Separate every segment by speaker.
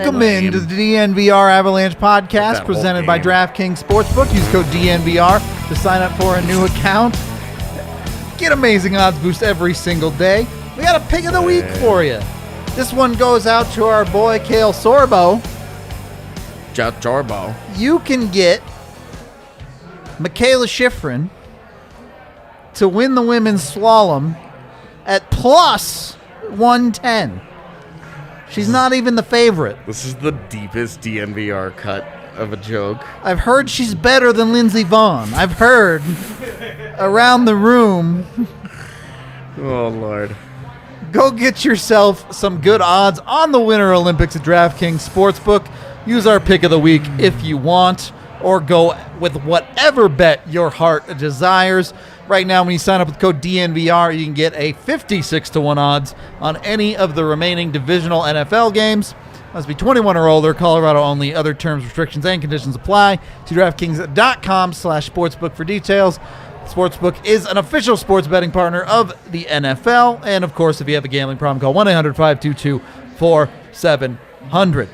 Speaker 1: Welcome into the DNVR Avalanche podcast presented by DraftKings Sportsbook. Use code DNVR to sign up for a new account. Get amazing odds boost every single day. We got a pick of the week for you. This one goes out to our boy Kale Sorbo.
Speaker 2: Jorbo.
Speaker 1: You can get Michaela Schifrin to win the women's slalom at plus 110. She's not even the favorite.
Speaker 2: This is the deepest DNVR cut of a joke.
Speaker 1: I've heard she's better than Lindsey Vonn. I've heard around the room.
Speaker 2: Oh, Lord.
Speaker 1: Go get yourself some good odds on the Winter Olympics at DraftKings Sportsbook. Use our pick of the week if you want, or go with whatever bet your heart desires. Right now, when you sign up with code DNVR, you can get a 56-1 odds on any of the remaining divisional NFL games. Must be 21 or older, Colorado only. Other terms, restrictions, and conditions apply. See DraftKings.com/sportsbook for details. Sportsbook is an official sports betting partner of the NFL. And, of course, if you have a gambling problem, call 1-800-522-4700.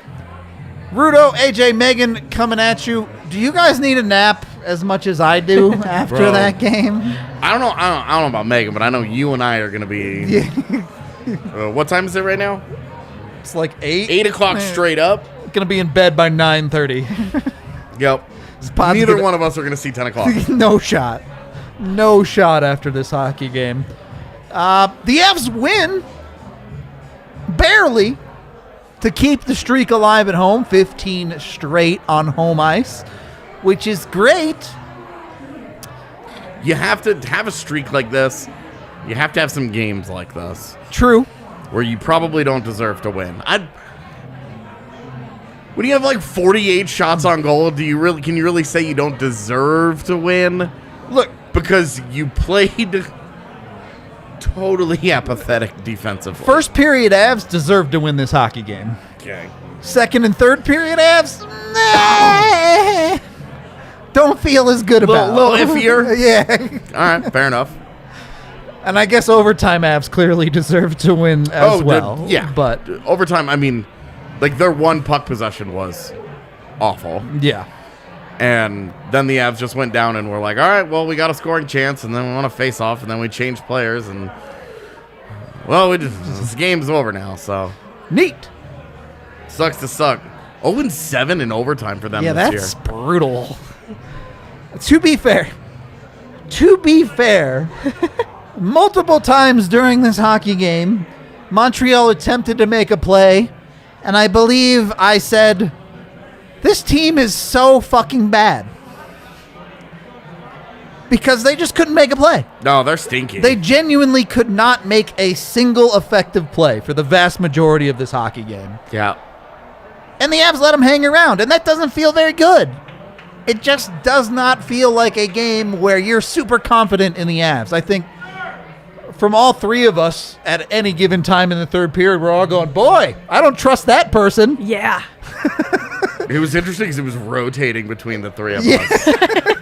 Speaker 1: Rudo, AJ, Megan coming at you. Do you guys need a nap as much as I do after that game?
Speaker 2: I don't know about Megan, but I know you and I are going to be... what time is it right now?
Speaker 1: It's like 8.
Speaker 2: 8 o'clock straight up.
Speaker 1: Going to be in bed by 9:30.
Speaker 2: Yep. Neither one of us are going to see 10 o'clock.
Speaker 1: No shot. No shot after this hockey game. The Avs win. Barely. To keep the streak alive at home, 15 straight on home ice, which is great.
Speaker 2: You have to have a streak like this. You have to have some games like this.
Speaker 1: True.
Speaker 2: Where you probably don't deserve to win. When you have like 48 shots on goal, can you really say you don't deserve to win?
Speaker 1: Look,
Speaker 2: because you played totally apathetic defensively.
Speaker 1: First period Avs deserved to win this hockey game.
Speaker 2: Okay.
Speaker 1: Second and third period Avs, don't feel as good about.
Speaker 2: A little iffier?
Speaker 1: Yeah.
Speaker 2: All right, fair enough.
Speaker 1: And I guess overtime Avs clearly deserve to win as well.
Speaker 2: Yeah.
Speaker 1: But
Speaker 2: overtime, I mean, like their one puck possession was awful.
Speaker 1: Yeah.
Speaker 2: And then the Avs just went down and were like, all right, well, we got a scoring chance, and then we want to face off, and then we changed players, and, well, this game's over now, so.
Speaker 1: Neat.
Speaker 2: Sucks to suck. 0-7 in overtime for them this year.
Speaker 1: Yeah, that's brutal. To be fair, multiple times during this hockey game, Montreal attempted to make a play, and I believe I said, this team is so fucking bad. Because they just couldn't make a play.
Speaker 2: No, they're stinky.
Speaker 1: They genuinely could not make a single effective play for the vast majority of this hockey game.
Speaker 2: Yeah.
Speaker 1: And the Avs let them hang around, and that doesn't feel very good. It just does not feel like a game where you're super confident in the Avs. I think from all three of us at any given time in the third period, we're all going, boy, I don't trust that person.
Speaker 3: Yeah.
Speaker 2: It was interesting because it was rotating between the three of us.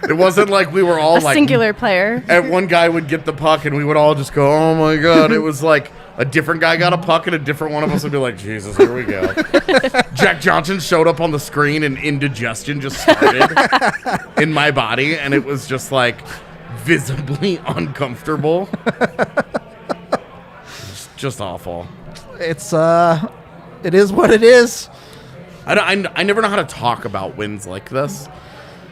Speaker 2: It wasn't like we were all
Speaker 3: a singular player.
Speaker 2: And one guy would get the puck and we would all just go, oh my God. It was like a different guy got a puck and a different one of us would be like, Jesus, here we go. Jack Johnson showed up on the screen and indigestion just started in my body. And it was just like visibly uncomfortable. Just awful.
Speaker 1: It is what it is.
Speaker 2: I never know how to talk about wins like this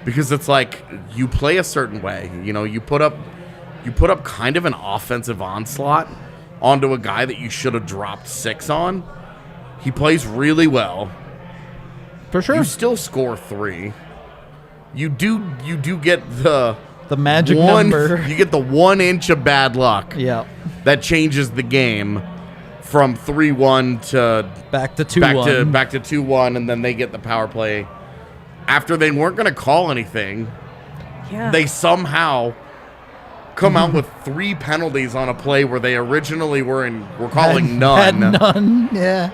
Speaker 2: because it's like you play a certain way. You know, you put up kind of an offensive onslaught onto a guy that you should have dropped 6 on. He plays really well.
Speaker 1: For sure.
Speaker 2: You still score 3. You do get the
Speaker 1: magic number.
Speaker 2: You get the 1 inch of bad luck.
Speaker 1: Yeah.
Speaker 2: That changes the game. From 3-1 to
Speaker 1: back to 2-1.
Speaker 2: Back to 2-1, and then they get the power play. After they weren't going to call anything, they somehow come out with 3 penalties on a play where they originally were calling none.
Speaker 1: Had none, yeah.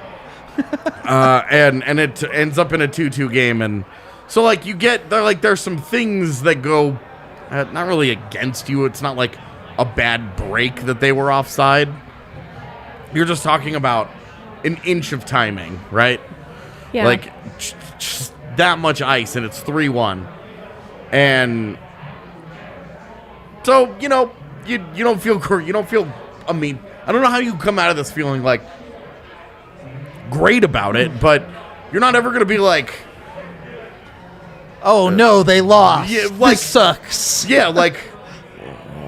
Speaker 2: And it ends up in a 2-2 game, and so like there's some things that go not really against you. It's not like a bad break that they were offside. You're just talking about an inch of timing, right?
Speaker 3: Yeah.
Speaker 2: Like, just that much ice, and it's 3-1. And so, you don't feel, I mean, I don't know how you come out of this feeling, like, great about it, but you're not ever going to be like,
Speaker 1: Oh, no, they lost.
Speaker 2: Yeah, like-
Speaker 1: this sucks.
Speaker 2: yeah, like,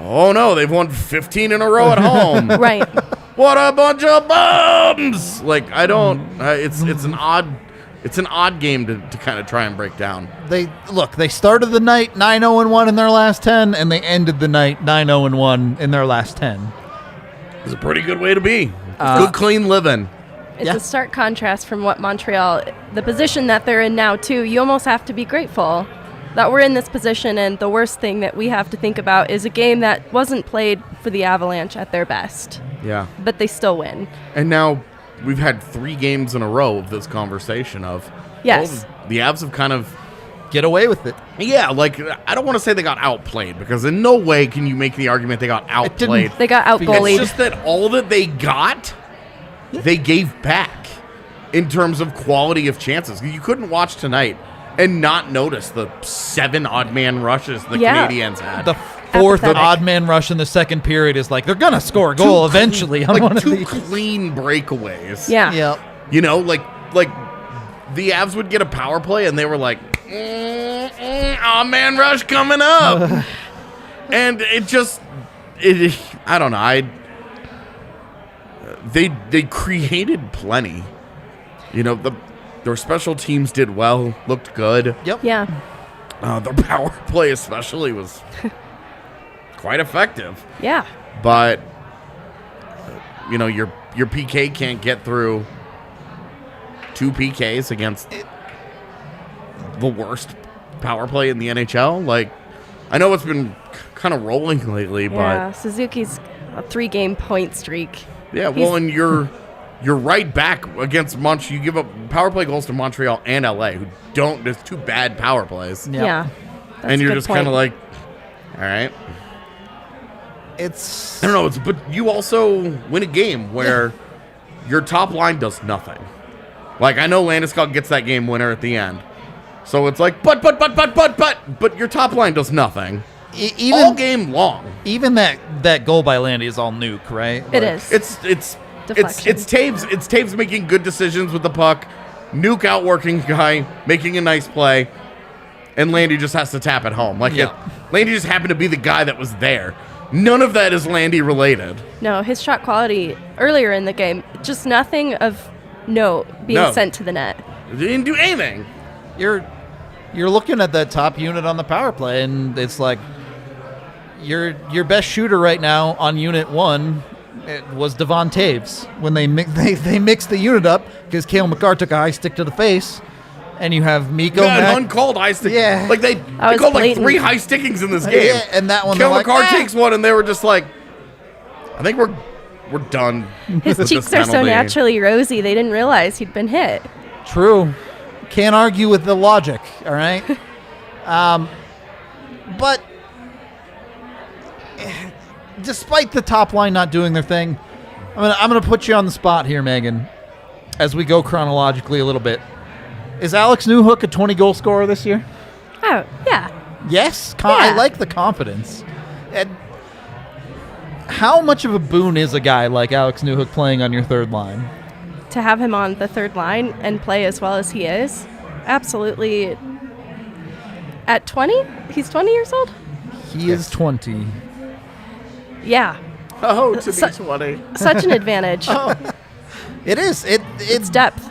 Speaker 2: oh no, they've won 15 in a row at home.
Speaker 3: Right.
Speaker 2: What a bunch of bums! Like, I don't. It's an odd game to kind of try and break down.
Speaker 1: They started the night 9-0-1 in their last 10, and they ended the night 9-0-1 in their last 10.
Speaker 2: It's a pretty good way to be. Good, clean living.
Speaker 3: It's
Speaker 1: Yeah.
Speaker 3: a stark contrast from what Montreal, the position that they're in now, too. You almost have to be grateful that we're in this position, and the worst thing that we have to think about is a game that wasn't played for the Avalanche at their best,
Speaker 2: Yeah.
Speaker 3: but they still win.
Speaker 2: And now we've had 3 games in a row of this conversation of,
Speaker 3: Yes.
Speaker 2: well, the Avs have kind of,
Speaker 1: Get away with it.
Speaker 2: yeah, like, I don't want to say they got outplayed, because in no way can you make the argument they got outplayed.
Speaker 3: They got
Speaker 1: It's
Speaker 3: out-goalied.
Speaker 2: It's just that all that they got, they gave back in terms of quality of chances. You couldn't watch tonight and not notice the 7 odd man rushes the
Speaker 3: Yeah.
Speaker 2: Canadiens had.
Speaker 1: The fourth
Speaker 3: Apathetic.
Speaker 1: odd man rush in the second period is like, they're going to score a goal eventually on
Speaker 2: like
Speaker 1: one of
Speaker 2: 2
Speaker 1: these.
Speaker 2: clean breakaways.
Speaker 3: Yeah.
Speaker 1: Yep.
Speaker 2: You know, like the Avs would get a power play and they were like, odd man rush coming up. And it just, I don't know. They created plenty. You know, their special teams did well, looked good.
Speaker 1: Yep.
Speaker 3: Yeah.
Speaker 2: Their power play especially was quite effective.
Speaker 3: Yeah.
Speaker 2: But you know, your PK can't get through 2 PKs against the worst power play in the NHL. Like, I know it's been kind of rolling lately,
Speaker 3: Yeah.
Speaker 2: but
Speaker 3: Suzuki's a 3-game point streak.
Speaker 2: yeah, well, and you're right back against Montreal. You give up power play goals to Montreal and LA, who don't. There's 2 bad power plays,
Speaker 1: Yeah.
Speaker 3: Yeah. That's
Speaker 2: and
Speaker 3: a
Speaker 2: you're
Speaker 3: good
Speaker 2: just
Speaker 3: point.
Speaker 2: kind of like, all right.
Speaker 1: It's
Speaker 2: I don't know. But you also win a game where your top line does nothing. Like, I know Landeskog gets that game winner at the end, so it's like, but your top line does nothing
Speaker 1: even
Speaker 2: all game long.
Speaker 1: even that goal by Landy is all nuke, right?
Speaker 3: It
Speaker 1: Like,
Speaker 3: is.
Speaker 2: It's
Speaker 3: Deflection.
Speaker 2: Taves making good decisions with the puck, Nuke outworking a guy, making a nice play, and Landy just has to tap it home. Like,
Speaker 1: Yeah.
Speaker 2: Landy just happened to be the guy that was there. None of that is Landy related.
Speaker 3: No, his shot quality earlier in the game, just nothing of note being sent to the net.
Speaker 2: He didn't do anything.
Speaker 1: You're looking at that top unit on the power play, and it's like your best shooter right now on unit 1. It was Devon Taves when they mixed the unit up because Cale McCarr took a high stick to the face, and you have Mikko.
Speaker 2: Yeah, an
Speaker 1: Mack-
Speaker 2: uncalled high stick.
Speaker 1: Yeah.
Speaker 2: Like they
Speaker 3: was
Speaker 2: called like
Speaker 3: blatant.
Speaker 2: 3 high stickings in this game.
Speaker 1: Yeah, and that one
Speaker 2: Cale
Speaker 1: they're like,
Speaker 2: McCarr
Speaker 1: "Ah."
Speaker 2: takes one, and they were just like, I think we're done.
Speaker 3: His
Speaker 2: with
Speaker 3: cheeks
Speaker 2: this
Speaker 3: are so
Speaker 2: penalty.
Speaker 3: naturally rosy, they didn't realize he'd been hit.
Speaker 1: True. Can't argue with the logic, all right? But despite the top line not doing their thing, I'm gonna put you on the spot here, Megan, as we go chronologically a little bit. Is Alex Newhook a 20-goal scorer this year?
Speaker 3: Oh, yeah.
Speaker 1: Yes.
Speaker 3: Yeah.
Speaker 1: I like the confidence. And how much of a boon is a guy like Alex Newhook playing on your third line?
Speaker 3: To have him on the third line and play as well as he is, absolutely. At 20? He's 20 years old?
Speaker 1: He is 20.
Speaker 3: Yeah.
Speaker 2: Oh, to be
Speaker 3: So-
Speaker 2: 20.
Speaker 3: Such an advantage.
Speaker 1: It is.
Speaker 3: It's depth.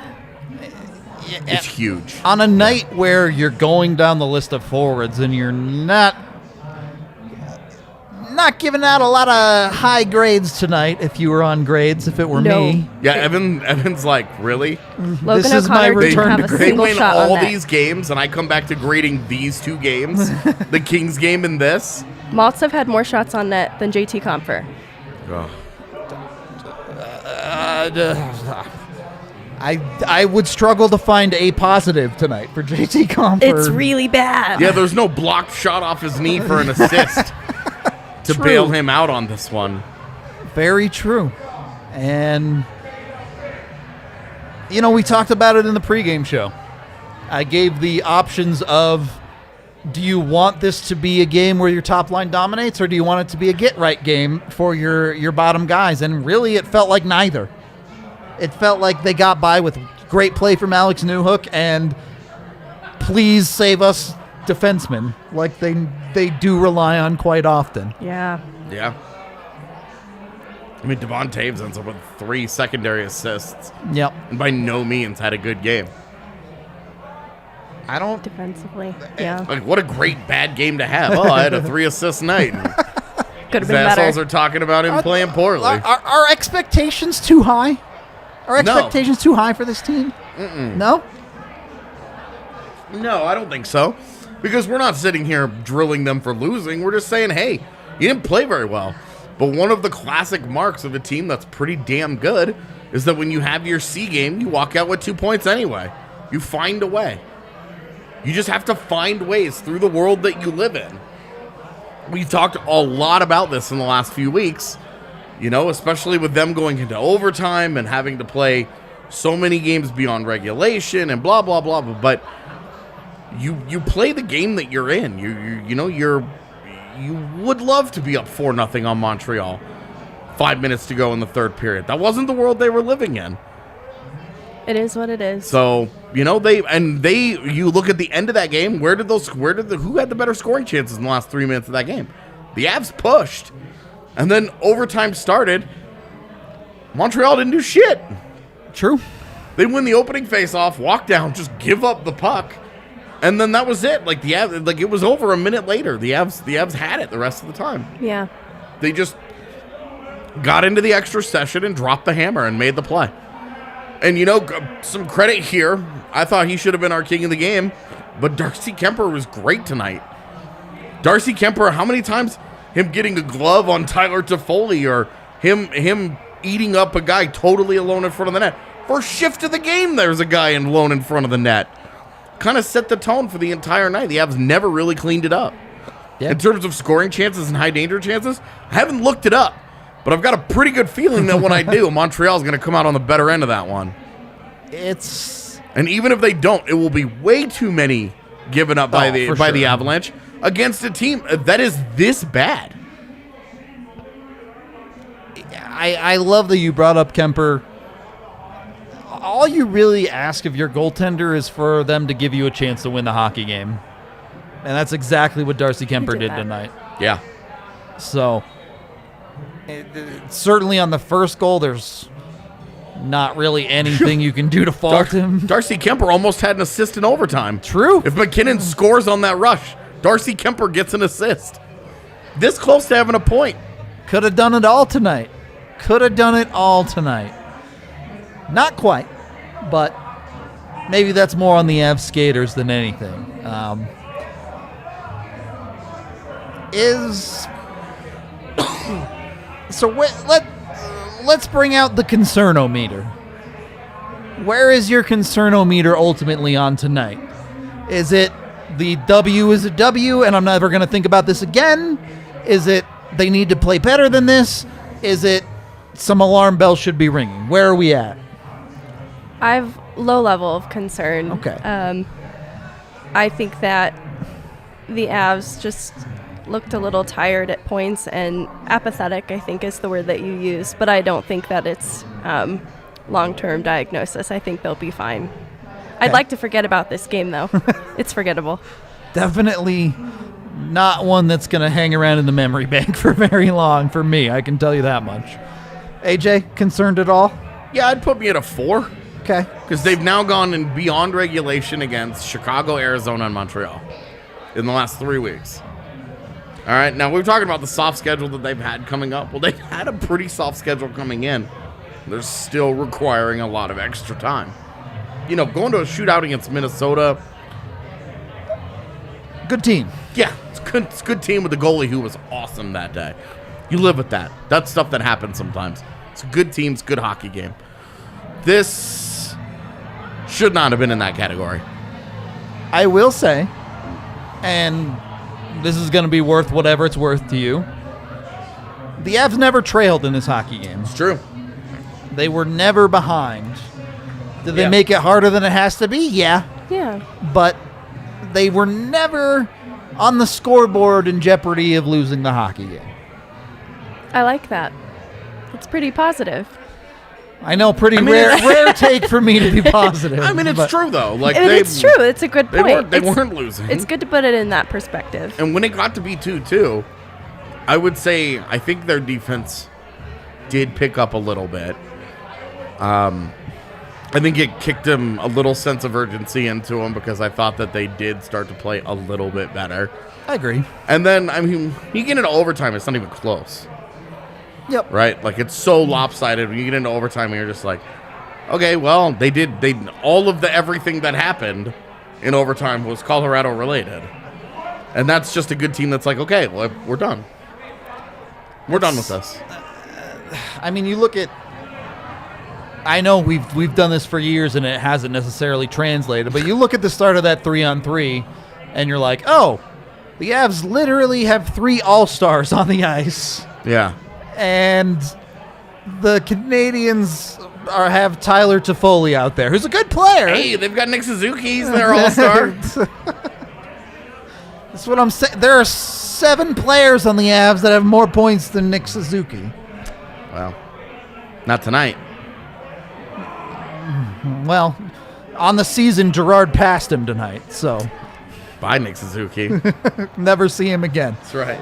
Speaker 2: It's huge.
Speaker 1: On a night where you're going down the list of forwards and you're not giving out a lot of high grades tonight, if you were on grades, if it were
Speaker 3: No.
Speaker 1: me.
Speaker 2: Yeah, Evan's like, really?
Speaker 3: Logan
Speaker 1: This is my
Speaker 3: O'Connor didn't
Speaker 1: return
Speaker 3: have
Speaker 1: to
Speaker 3: a
Speaker 1: grade.
Speaker 2: They
Speaker 3: single
Speaker 2: win
Speaker 3: shot
Speaker 2: all
Speaker 3: on net.
Speaker 2: these games, and I come back to grading these 2 games, the Kings game and this.
Speaker 3: Maltsev had more shots on net than JT Compher.
Speaker 1: I would struggle to find a positive tonight for JT Compher.
Speaker 3: It's really bad.
Speaker 2: Yeah, there's no blocked shot off his knee for an assist to
Speaker 1: True.
Speaker 2: bail him out on this one.
Speaker 1: Very true. And We talked about it in the pregame show. I gave the options of, do you want this to be a game where your top line dominates, or do you want it to be a get-right game for your bottom guys? And really, it felt like neither. It felt like they got by with great play from Alex Newhook and please save us defensemen, like they do rely on quite often.
Speaker 3: Yeah.
Speaker 2: Yeah. I mean, Devon Taves ends up with 3 secondary assists.
Speaker 1: Yep.
Speaker 2: And by no means had a good game.
Speaker 1: I don't...
Speaker 3: Defensively, yeah.
Speaker 2: Like, what a great bad game to have. Oh, I had a 3-assist night.
Speaker 3: Could have been better.
Speaker 2: Assholes are talking about him playing poorly.
Speaker 1: Are expectations too high? Are expectations too high for this team? No?
Speaker 2: No, I don't think so. Because we're not sitting here drilling them for losing. We're just saying, hey, you didn't play very well. But one of the classic marks of a team that's pretty damn good is that when you have your C game, you walk out with 2 points anyway. You find a way. You just have to find ways through the world that you live in. We've talked a lot about this in the last few weeks, especially with them going into overtime and having to play so many games beyond regulation and blah, blah, blah. But you play the game that you're in. You would love to be up 4-0 on Montreal. 5 minutes to go in the third period. That wasn't the world they were living in.
Speaker 3: It is what it is.
Speaker 2: So, you look at the end of that game, who had the better scoring chances in the last 3 minutes of that game? The Avs pushed. And then overtime started. Montreal didn't do shit.
Speaker 1: True.
Speaker 2: They win the opening faceoff, walk down, just give up the puck. And then that was it. It was over a minute later. The Avs had it the rest of the time.
Speaker 3: Yeah.
Speaker 2: They just got into the extra session and dropped the hammer and made the play. And, some credit here. I thought he should have been our king of the game, but Darcy Kemper was great tonight. Darcy Kemper, how many times him getting a glove on Tyler Toffoli or him eating up a guy totally alone in front of the net? First shift of the game, there's a guy alone in front of the net. Kind of set the tone for the entire night. The Avs never really cleaned it up. Yeah. In terms of scoring chances and high danger chances, I haven't looked it up. But I've got a pretty good feeling that when I do, Montreal's going to come out on the better end of that one. And even if they don't, it will be way too many given up by the Avalanche against a team that is this bad.
Speaker 1: I love that you brought up Kemper. All you really ask of your goaltender is for them to give you a chance to win the hockey game. And that's exactly what Darcy Kemper did tonight.
Speaker 2: Yeah.
Speaker 1: So... certainly on the first goal, there's not really anything you can do to fault him.
Speaker 2: Darcy Kemper almost had an assist in overtime.
Speaker 1: True.
Speaker 2: If McKinnon scores on that rush, Darcy Kemper gets an assist. This close to having a point.
Speaker 1: Could have done it all tonight. Not quite, but maybe that's more on the Avs skaters than anything. So let's bring out the concernometer. Where is your concernometer ultimately on tonight? Is it the W is a W and I'm never going to think about this again? Is it they need to play better than this? Is it some alarm bells should be ringing? Where are we at?
Speaker 3: I have low level of concern.
Speaker 1: Okay.
Speaker 3: I think that the Avs just looked a little tired at points, and apathetic, I think, is the word that you use. But I don't think that it's long-term diagnosis. I think they'll be fine. Okay. I'd like to forget about this game, though. It's forgettable.
Speaker 1: Definitely not one that's going to hang around in the memory bank for very long for me. I can tell you that much. AJ, concerned at all?
Speaker 2: Yeah, I'd put me at a 4.
Speaker 1: Okay.
Speaker 2: Because they've now gone in beyond regulation against Chicago, Arizona, and Montreal in the last 3 weeks. All right, now we're talking about the soft schedule that they've had coming up. Well, they've had a pretty soft schedule coming in. They're still requiring a lot of extra time. Going to a shootout against Minnesota.
Speaker 1: Good team.
Speaker 2: Yeah, it's a good team with a goalie who was awesome that day. You live with that. That's stuff that happens sometimes. It's a good team, it's a good hockey game. This should not have been in that category.
Speaker 1: I will say, and this is going to be worth whatever it's worth to you, the Avs never trailed in this hockey game.
Speaker 2: It's true.
Speaker 1: They were never behind. Did they make it harder than it has to be? Yeah.
Speaker 3: Yeah.
Speaker 1: But they were never on the scoreboard in jeopardy of losing the hockey game.
Speaker 3: I like that. It's pretty positive.
Speaker 1: I know, rare take for me to be positive.
Speaker 2: I mean, it's true, though. Like
Speaker 3: It's true. It's a good point.
Speaker 2: They weren't losing.
Speaker 3: It's good to put it in that perspective.
Speaker 2: And when it got to be 2-2, I would say I think their defense did pick up a little bit. I think it kicked them a little sense of urgency into them because I thought that they did start to play a little bit better.
Speaker 1: I agree.
Speaker 2: And then, I mean, you get into overtime, it's not even close.
Speaker 1: Yep.
Speaker 2: Right? Like, it's so lopsided. When you get into overtime, and you're just like, okay, well, all of everything that happened in overtime was Colorado related. And that's just a good team that's like, okay, well, we're done. We're done with this.
Speaker 1: I mean, you look at, I know we've done this for years and it hasn't necessarily translated, but you look at the start of that 3-on-3 and you're like, oh, the Avs literally have 3 all-stars on the ice.
Speaker 2: Yeah.
Speaker 1: And the Canadiens have Tyler Toffoli out there, who's a good player.
Speaker 2: Hey, they've got Nick Suzuki. He's their all-star.
Speaker 1: That's what I'm saying. There are 7 players on the Avs that have more points than Nick Suzuki.
Speaker 2: Well, not tonight.
Speaker 1: Well, on the season, Gerard passed him tonight, so
Speaker 2: Bye, Nick Suzuki.
Speaker 1: never see him again.
Speaker 2: That's right.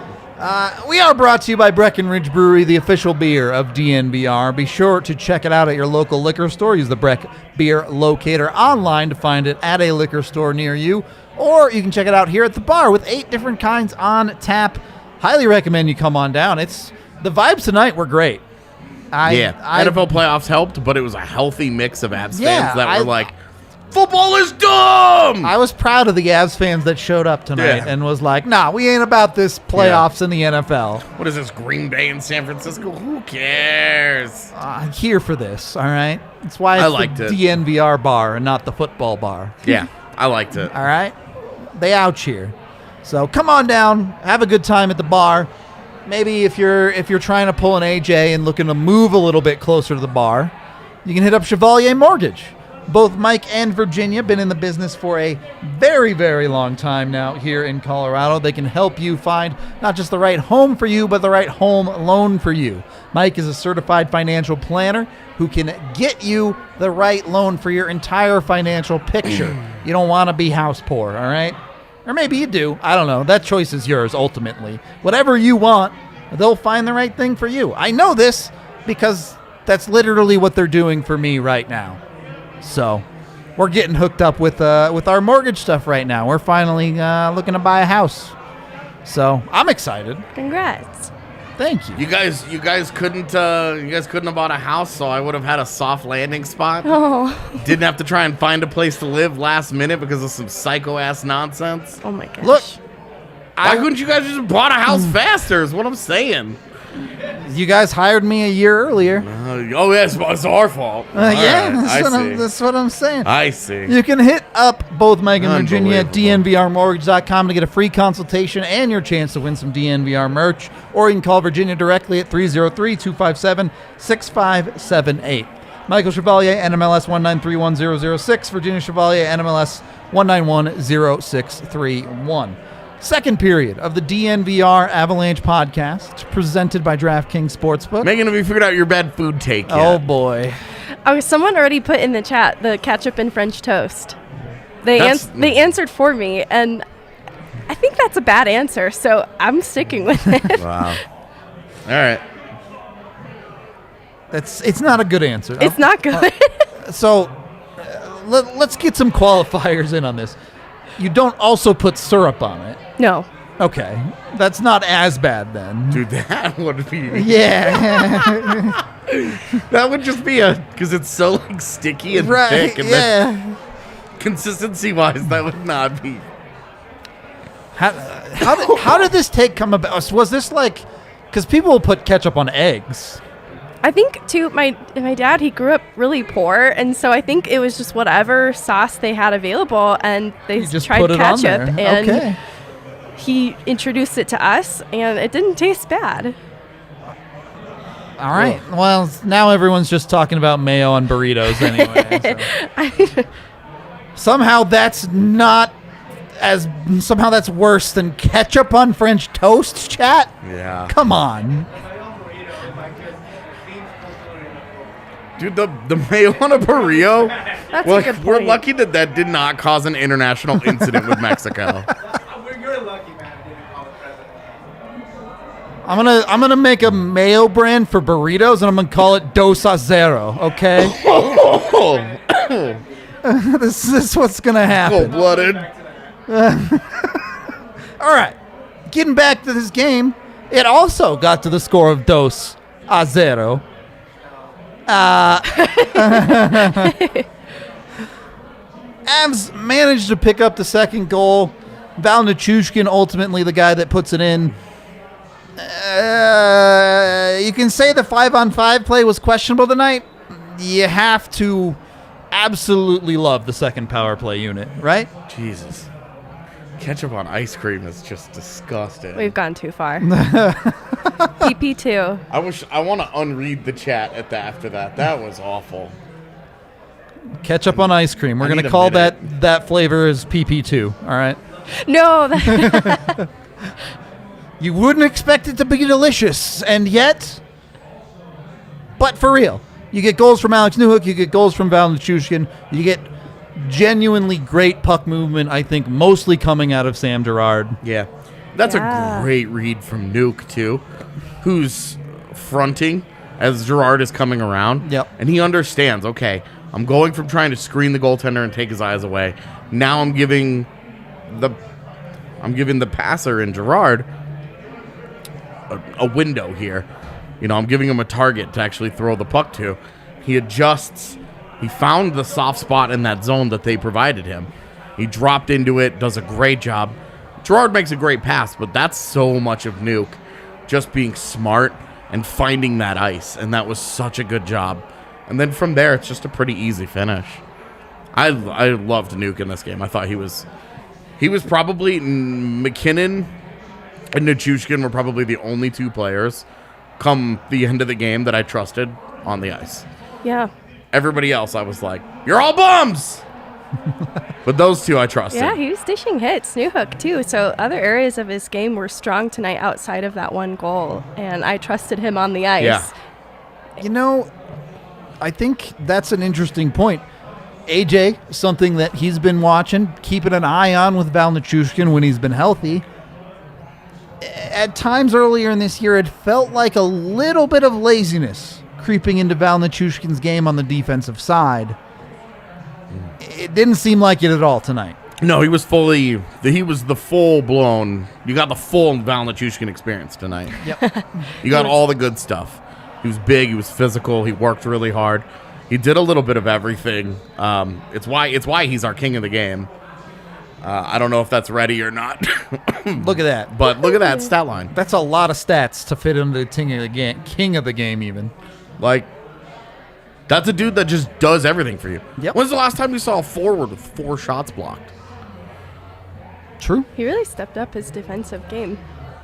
Speaker 1: We are brought to you by Breckenridge Brewery, the official beer of DNVR. Be sure to check it out at your local liquor store. Use the Breck Beer Locator online to find it at a liquor store near you. Or you can check it out here at the bar with 8 different kinds on tap. Highly recommend you come on down. The vibes tonight were great.
Speaker 2: NFL playoffs helped, but it was a healthy mix of Avs fans that were like, football is dumb!
Speaker 1: I was proud of the Avs fans that showed up tonight and was like, nah, we ain't about this playoffs in the NFL.
Speaker 2: What is this, Green Bay and San Francisco? Who cares?
Speaker 1: I'm here for this, all right? That's why it's the
Speaker 2: it.
Speaker 1: DNVR bar and not the football bar.
Speaker 2: Yeah, I liked it.
Speaker 1: All right? They out cheer. So come on down, have a good time at the bar. Maybe if you're trying to pull an AJ and looking to move a little bit closer to the bar, you can hit up Chevalier Mortgage. Both Mike and Virginia been in the business for a very, very long time now here in Colorado. They can help you find not just the right home for you, but the right home loan for you. Mike is a certified financial planner who can get you the right loan for your entire financial picture. You don't want to be house poor, all right? Or maybe you do. I don't know. That choice is yours, ultimately. Whatever you want, they'll find the right thing for you. I know this because that's literally what they're doing for me right now. So we're getting hooked up with our mortgage stuff right now. We're finally looking to buy a house. So I'm excited.
Speaker 3: Congrats.
Speaker 1: Thank you.
Speaker 2: You guys couldn't have bought a house, so I would have had a soft landing spot.
Speaker 3: Oh.
Speaker 2: Didn't have to try and find a place to live last minute because of some psycho ass nonsense.
Speaker 3: Oh my gosh.
Speaker 1: Look,
Speaker 2: why couldn't you guys just bought a house faster? Is what I'm saying.
Speaker 1: you guys hired me a year earlier.
Speaker 2: Yes, it's our fault.
Speaker 1: That's what I'm saying.
Speaker 2: I see.
Speaker 1: You can hit up both Mike and Virginia at
Speaker 2: Unbelievable.
Speaker 1: DNVRmortgage.com to get a free consultation and your chance to win some DNVR merch. Or you can call Virginia directly at 303-257-6578. Michael Chevalier, NMLS 1931006. Virginia Chevalier, NMLS 1910631. Second period of the DNVR Avalanche podcast, presented by DraftKings Sportsbook.
Speaker 2: Megan, have you figured out your bad food take yet?
Speaker 1: Oh, boy.
Speaker 3: Oh, someone already put in the chat the ketchup and French toast. They answered for me, and I think that's a bad answer, so I'm sticking with it.
Speaker 2: Wow. All right.
Speaker 1: It's not a good answer.
Speaker 3: It's not good.
Speaker 1: So let's get some qualifiers in on this. You don't also put syrup on it.
Speaker 3: No.
Speaker 1: Okay. That's not as bad then.
Speaker 2: Dude, that would be...
Speaker 1: Yeah.
Speaker 2: That would just be because it's so like sticky and thick. And then consistency-wise, that would not be...
Speaker 1: How did this take come about? Was this like... Because people will put ketchup on eggs.
Speaker 3: I think, too, my dad, he grew up really poor, and so I think it was just whatever sauce they had available, and they
Speaker 1: just
Speaker 3: tried
Speaker 1: put it on
Speaker 3: ketchup,
Speaker 1: there.
Speaker 3: and
Speaker 1: Okay.
Speaker 3: he introduced it to us, and it didn't taste bad.
Speaker 1: All right. Well, now everyone's just talking about mayo on burritos anyway. So. Somehow that's worse than ketchup on French toast, chat?
Speaker 2: Yeah.
Speaker 1: Come on.
Speaker 2: Dude, the mayo on a burrito?
Speaker 3: That's a good point.
Speaker 2: We're lucky that did not cause an international incident with Mexico.
Speaker 4: You're lucky, man. I didn't call the president.
Speaker 1: I'm gonna make a mayo brand for burritos, and I'm gonna call it Dos a Zero. Okay. This is what's gonna happen.
Speaker 2: Cold-blooded.
Speaker 1: All right. Getting back to this game, it also got to the score of Dos a Zero. Avs managed to pick up the second goal. Val Nichushkin, ultimately the guy that puts it in. You can say the 5-on-5 play was questionable tonight. You have to absolutely love the second power play unit, right?
Speaker 2: Jesus. Ketchup on ice cream is just disgusting.
Speaker 3: We've gone too far. PP2.
Speaker 2: I want to unread the chat after that. That was awful.
Speaker 1: Ketchup on ice cream. We're
Speaker 2: I
Speaker 1: going
Speaker 2: need
Speaker 1: to
Speaker 2: a
Speaker 1: call
Speaker 2: minute.
Speaker 1: that flavor is PP2, all right?
Speaker 3: No.
Speaker 1: You wouldn't expect it to be delicious, and yet, but for real. You get goals from Alex Newhook, you get goals from Val Nichushkin, you get genuinely great puck movement, I think, mostly coming out of Sam Girard.
Speaker 2: Yeah. That's
Speaker 3: Yeah.
Speaker 2: a great read from Nuke, too, who's fronting as Girard is coming around.
Speaker 1: Yep.
Speaker 2: And he understands, okay, I'm going from trying to screen the goaltender and take his eyes away. Now I'm giving the passer in Girard a window here. You know, I'm giving him a target to actually throw the puck to. He adjusts. He found the soft spot in that zone that they provided him. He dropped into it, does a great job. Girard makes a great pass, but that's so much of Nuke just being smart and finding that ice, and that was such a good job. And then from there, it's just a pretty easy finish. I loved Nuke in this game. I thought he was probably McKinnon and Nichushkin were probably the only two players come the end of the game that I trusted on the ice.
Speaker 3: Yeah.
Speaker 2: Everybody else, I was like, you're all bums! But those two I trusted.
Speaker 3: Yeah, he was dishing hits. Newhook, too. So other areas of his game were strong tonight outside of that one goal, and I trusted him on the ice.
Speaker 2: Yeah.
Speaker 1: You know, I think that's an interesting point. AJ, something that he's been watching, keeping an eye on with Val Nichushkin when he's been healthy. At times earlier in this year, it felt like a little bit of laziness creeping into Val Nichushkin's game on the defensive side. It didn't seem like it at all tonight.
Speaker 2: No, he was the full-blown, you got the full Val Nichushkin experience tonight.
Speaker 1: Yep.
Speaker 2: You got all the good stuff. He was big, he was physical, he worked really hard. He did a little bit of everything. It's why he's our king of the game. I don't know if that's ready or not.
Speaker 1: Look at that.
Speaker 2: But look at that stat line.
Speaker 1: That's a lot of stats to fit into the king of the game even.
Speaker 2: Like, that's a dude that just does everything for you.
Speaker 1: Yep.
Speaker 2: When's the last time you saw a forward with 4 shots blocked?
Speaker 1: True.
Speaker 3: He really stepped up his defensive game,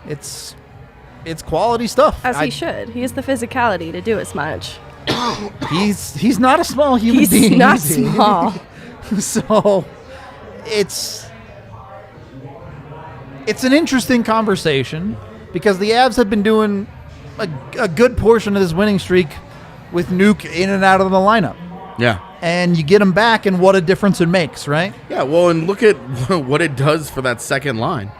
Speaker 1: It's quality stuff.
Speaker 3: as he should. He has the physicality to do as much.
Speaker 1: He's not a small human being.
Speaker 3: He's not
Speaker 1: is he?
Speaker 3: small.
Speaker 1: So it's an interesting conversation because the Avs have been doing a good portion of this winning streak with Nuke in and out of the lineup.
Speaker 2: Yeah.
Speaker 1: And you get him back, and what a difference it makes, right?
Speaker 2: Yeah, well, and look at what it does for that second line.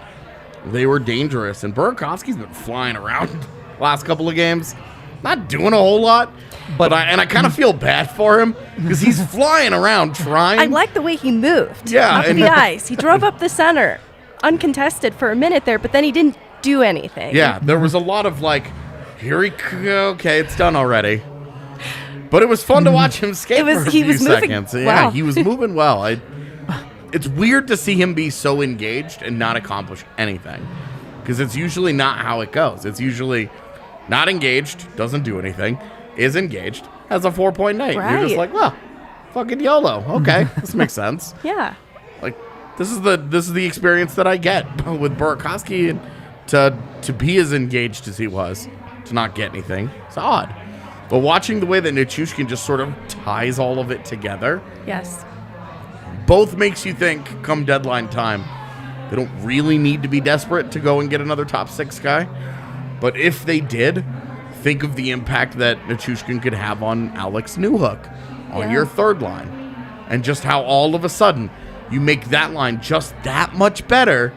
Speaker 2: They were dangerous, and Burakovsky's been flying around last couple of games. Not doing a whole lot, but I kind of feel bad for him because he's flying around trying.
Speaker 3: I like the way he moved
Speaker 2: Yeah,
Speaker 3: up the ice. He drove up the center, uncontested for a minute there, but then he didn't do anything.
Speaker 2: Yeah, there was a lot of like, okay, it's done already. But it was fun to watch him skate for a few seconds.
Speaker 3: Moving
Speaker 2: Yeah,
Speaker 3: well.
Speaker 2: he was moving well. It's weird to see him be so engaged and not accomplish anything because it's usually not how it goes. It's usually not engaged, doesn't do anything, is engaged, has a 4-point night.
Speaker 3: Right.
Speaker 2: You're just like, well, fucking YOLO. Okay, this makes sense.
Speaker 3: Yeah.
Speaker 2: Like, this is the experience that I get with Burakovsky, and to be as engaged as he was, to not get anything. It's odd. But watching the way that Nichushkin just sort of ties all of it together,
Speaker 3: Yes.
Speaker 2: both makes you think, come deadline time, they don't really need to be desperate to go and get another top 6 guy. But if they did, think of the impact that Nichushkin could have on Alex NEWHOOK, on your third line. And just how all of a sudden you make that line just that much better.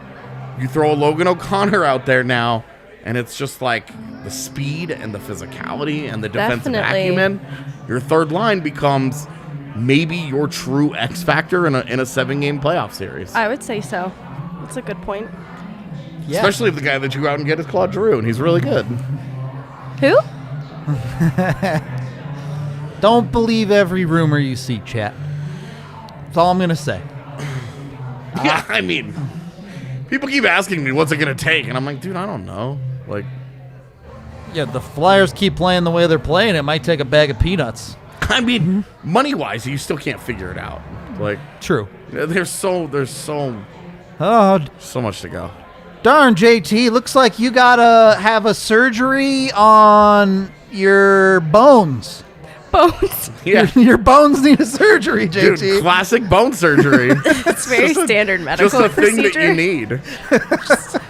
Speaker 2: You throw a Logan O'Connor out there now, and it's just like the speed and the physicality and the defensive
Speaker 3: Definitely.
Speaker 2: acumen. Your third line becomes maybe your true X factor in a 7-game playoff series.
Speaker 3: I would say so. That's a good point.
Speaker 1: Yeah.
Speaker 2: Especially if the guy that you go out and get is Claude Giroux, and he's really good.
Speaker 3: Who?
Speaker 1: Don't believe every rumor you see, chat. That's all I'm going to say.
Speaker 2: Yeah, I mean, people keep asking me, what's it going to take? And I'm like, dude, I don't know. Like,
Speaker 1: Yeah, the Flyers keep playing the way they're playing. It might take a bag of peanuts.
Speaker 2: I mean, money-wise, you still can't figure it out. Like,
Speaker 1: True.
Speaker 2: there's so
Speaker 1: Oh,
Speaker 2: much to go.
Speaker 1: darn, JT. Looks like you got to have a surgery on your bones.
Speaker 3: Bones.
Speaker 2: Yeah.
Speaker 1: Your bones need a surgery, JT.
Speaker 2: Dude, classic bone surgery.
Speaker 3: It's very standard medical
Speaker 2: Just a thing
Speaker 3: procedure.
Speaker 2: that you need.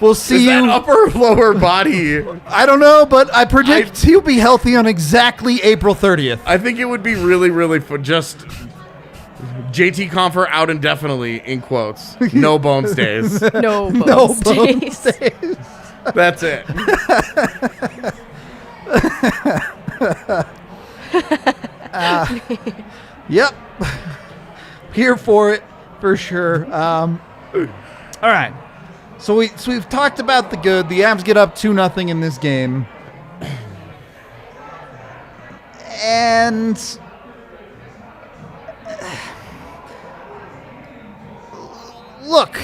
Speaker 1: We'll see
Speaker 2: Is that
Speaker 1: you.
Speaker 2: upper or lower body?
Speaker 1: I don't know, but I predict he'll be healthy on exactly April 30th.
Speaker 2: I think it would be really, really fun. Just JT Confer out indefinitely, in quotes. No bone stays.
Speaker 3: No bones.
Speaker 1: No bones
Speaker 3: days.
Speaker 1: days.
Speaker 2: That's it.
Speaker 1: Yep. Here for it, for sure. All right. So we've talked about the good. The Avs get up 2-0 in this game. And look,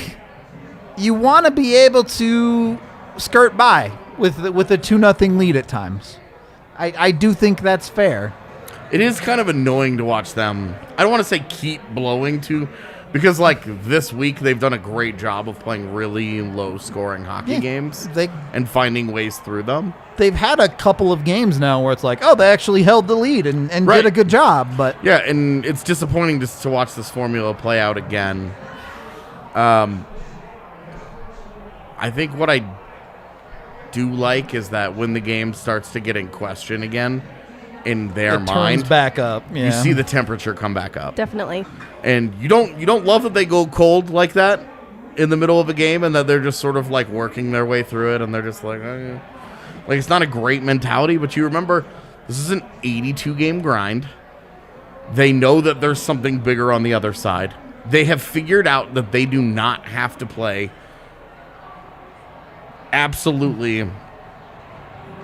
Speaker 1: you want to be able to skirt by with a 2-0 lead at times. I do think that's fair.
Speaker 2: It is kind of annoying to watch them. I don't want to say keep blowing to, because like this week they've done a great job of playing really low scoring hockey games and finding ways through them.
Speaker 1: They've had a couple of games now where it's like, oh, they actually held the lead and
Speaker 2: Right.
Speaker 1: did a good job. But
Speaker 2: Yeah, and it's disappointing just to watch this formula play out again. I think what I do like is that when the game starts to get in question again in their
Speaker 1: it turns
Speaker 2: mind,
Speaker 1: back up. Yeah.
Speaker 2: you see the temperature come back up.
Speaker 3: Definitely.
Speaker 2: And you don't love that they go cold like that in the middle of a game and that they're just sort of like working their way through it and they're just like, like it's not a great mentality, but you remember this is an 82 game grind. They know that there's something bigger on the other side. They have figured out that they do not have to play absolutely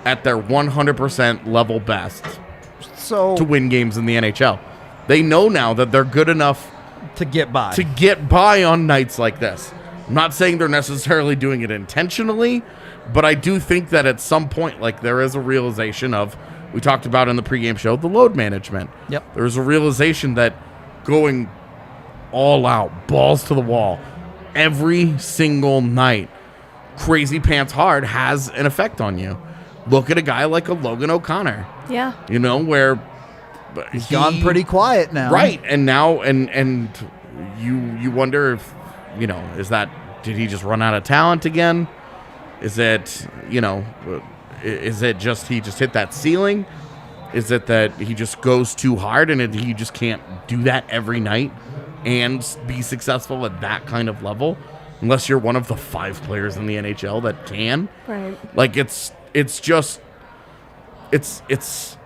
Speaker 2: at their 100% level best
Speaker 1: so
Speaker 2: to win games in the NHL. They know now that they're good enough
Speaker 1: to get by.
Speaker 2: to get by on nights like this. I'm not saying they're necessarily doing it intentionally, but I do think that at some point, like, there is a realization of, we talked about in the pregame show, the load management.
Speaker 1: Yep.
Speaker 2: There's a realization that going all out, balls to the wall, every single night, crazy pants hard, has an effect on you. Look at a guy like a Logan O'Connor,
Speaker 3: Yeah.
Speaker 2: you know, where
Speaker 1: He's gone pretty quiet now.
Speaker 2: right, and now and you wonder if, you know, did he just run out of talent again? Is it, you know, is it just he just hit that ceiling? Is it that he just goes too hard and he just can't do that every night and be successful at that kind of level? Unless you're one of the 5 players in the NHL that can.
Speaker 3: Right.
Speaker 2: Like it's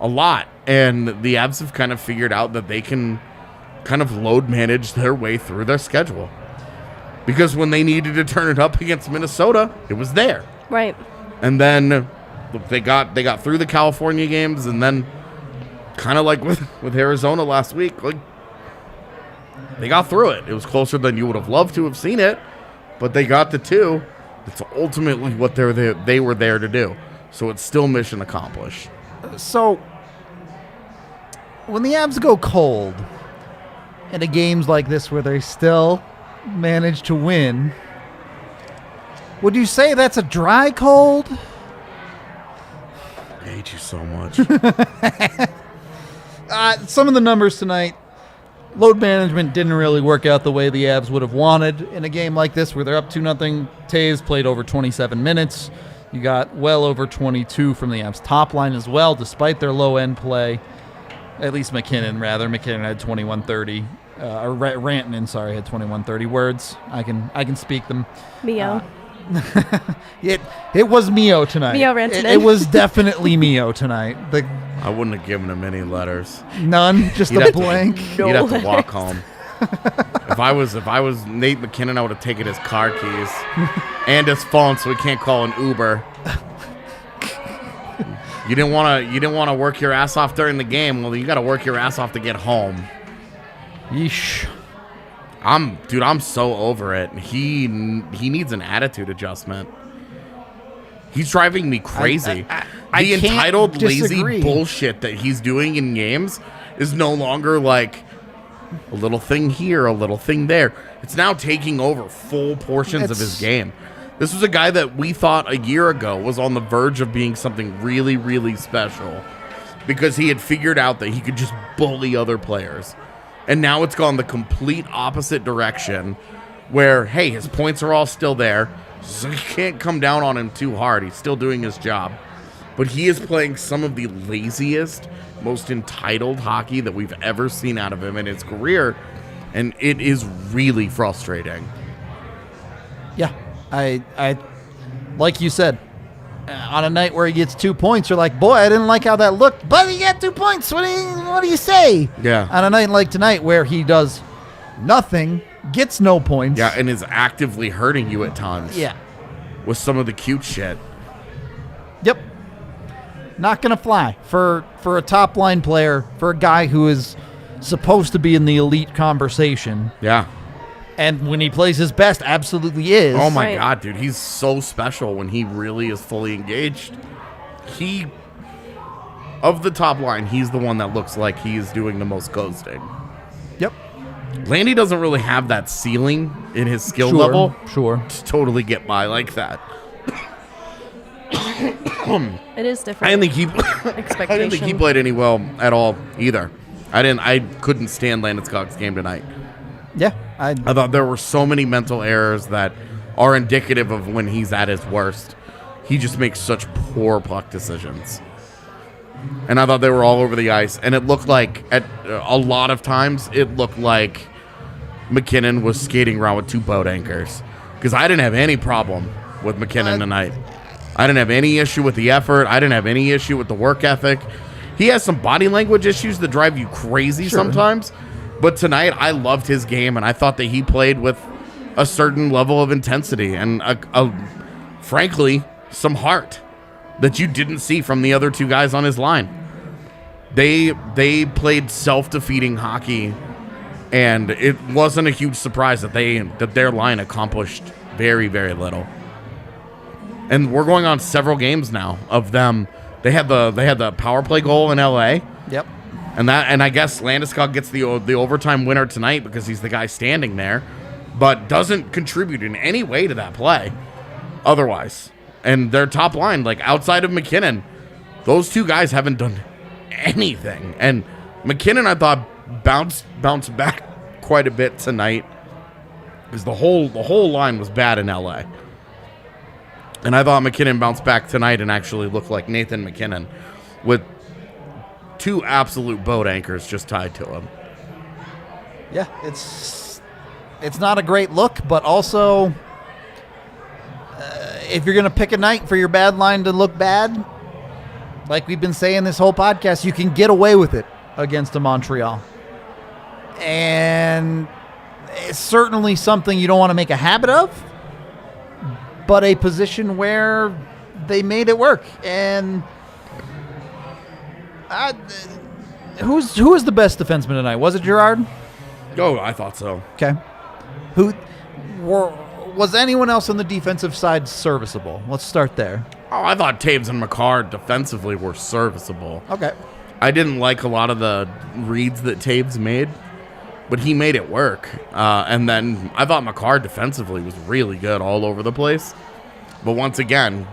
Speaker 2: a lot, and the Avs have kind of figured out that they can kind of load manage their way through their schedule. Because when they needed to turn it up against Minnesota, it was there.
Speaker 3: Right.
Speaker 2: And then look, they got through the California games, and then kind of like with Arizona last week, like they got through it. It was closer than you would have loved to have seen it, but they got the 2. It's ultimately what they were there to do. So it's still mission accomplished.
Speaker 1: So when the Avs go cold in a games like this where they still manage to win, would you say that's a dry cold?
Speaker 2: hate you so much.
Speaker 1: Some of the numbers tonight, load management didn't really work out the way the Avs would have wanted in a game like this where they're up 2-0. Taves played over 27 minutes. You got well over 22 from the Avs top line as well, despite their low-end play. At least McKinnon, rather. McKinnon had 21:30. Or Rantanen, sorry, had 21:30 words. I can speak them.
Speaker 3: Mio.
Speaker 1: It was Mio tonight.
Speaker 3: Mio Rantanen.
Speaker 1: It was definitely Mio tonight.
Speaker 2: I wouldn't have given him any letters.
Speaker 1: None, just
Speaker 2: He'd
Speaker 1: a
Speaker 2: have to-
Speaker 1: blank.
Speaker 2: He'd have to walk home. If I was Nate McKinnon, I would have taken his car keys and his phone, so we can't call an Uber. You didn't want to work your ass off during the game. Well, you got to work your ass off to get home.
Speaker 1: Yeesh.
Speaker 2: I'm so over it. He needs an attitude adjustment. He's driving me crazy.
Speaker 1: I
Speaker 2: The
Speaker 1: can't
Speaker 2: entitled,
Speaker 1: disagree.
Speaker 2: lazy bullshit that he's doing in games is no longer like a little thing here, a little thing there. It's now taking over full portions of his game. This was a guy that we thought a year ago was on the verge of being something really, really special because he had figured out that he could just bully other players. And now it's gone the complete opposite direction where, hey, his points are all still there, so you can't come down on him too hard. He's still doing his job. But he is playing some of the laziest, most entitled hockey that we've ever seen out of him in his career, and it is really frustrating.
Speaker 1: Yeah, I like you said, on a night where he gets 2 points, you're like, boy, I didn't like how that looked, but he got 2 points. What do you say?
Speaker 2: Yeah.
Speaker 1: On a night like tonight where he does nothing, gets no points.
Speaker 2: Yeah, and is actively hurting you at times.
Speaker 1: Yeah.
Speaker 2: With some of the cute shit.
Speaker 1: Yep. Not gonna fly for a top line player, for a guy who is supposed to be in the elite conversation.
Speaker 2: Yeah.
Speaker 1: And when he plays his best, absolutely is.
Speaker 2: Oh my
Speaker 3: Right.
Speaker 2: God, dude, he's so special when he really is fully engaged. Of the top line, he's the one that looks like he is doing the most ghosting.
Speaker 1: Yep.
Speaker 2: Landy doesn't really have that ceiling in his skill
Speaker 1: Sure,
Speaker 2: level
Speaker 1: Sure.
Speaker 2: to totally get by like that.
Speaker 3: It is
Speaker 2: I
Speaker 3: different.
Speaker 2: didn't think
Speaker 3: Expectation.
Speaker 2: he played any well at all either. I couldn't stand Landeskog's game tonight.
Speaker 1: Yeah.
Speaker 2: I thought there were so many mental errors that are indicative of when he's at his worst. He just makes such poor puck decisions. And I thought they were all over the ice. And it looked like, at a lot of times, it looked like McKinnon was skating around with 2 boat anchors. Because I didn't have any problem with McKinnon tonight. I didn't have any issue with the effort. I didn't have any issue with the work ethic. He has some body language issues that drive you crazy sometimes. But tonight, I loved his game, and I thought that he played with a certain level of intensity and, frankly, some heart that you didn't see from the other 2 guys on his line. They played self-defeating hockey, and it wasn't a huge surprise that their line accomplished very, very little. And we're going on several games now of them. They had the power play goal in LA.
Speaker 1: Yep.
Speaker 2: And I guess Landeskog gets the overtime winner tonight because he's the guy standing there, but doesn't contribute in any way to that play otherwise. And their top line, like outside of McKinnon, those 2 guys haven't done anything. And McKinnon, I thought, bounced back quite a bit tonight because the whole line was bad in LA. And I thought McKinnon bounced back tonight and actually looked like Nathan McKinnon with 2 absolute boat anchors just tied to him.
Speaker 1: Yeah, it's not a great look, but also if you're going to pick a night for your bad line to look bad, like we've been saying this whole podcast, you can get away with it against a Montreal. And it's certainly something you don't want to make a habit of, but a position where they made it work. And who was the best defenseman tonight? Was it Girard?
Speaker 2: Oh, I thought so.
Speaker 1: Okay. Was anyone else on the defensive side serviceable? Let's start there.
Speaker 2: Oh, I thought Taves and McCarr defensively were serviceable.
Speaker 1: Okay.
Speaker 2: I didn't like a lot of the reads that Taves made, but he made it work. And then I thought McCarr defensively was really good all over the place. But once again,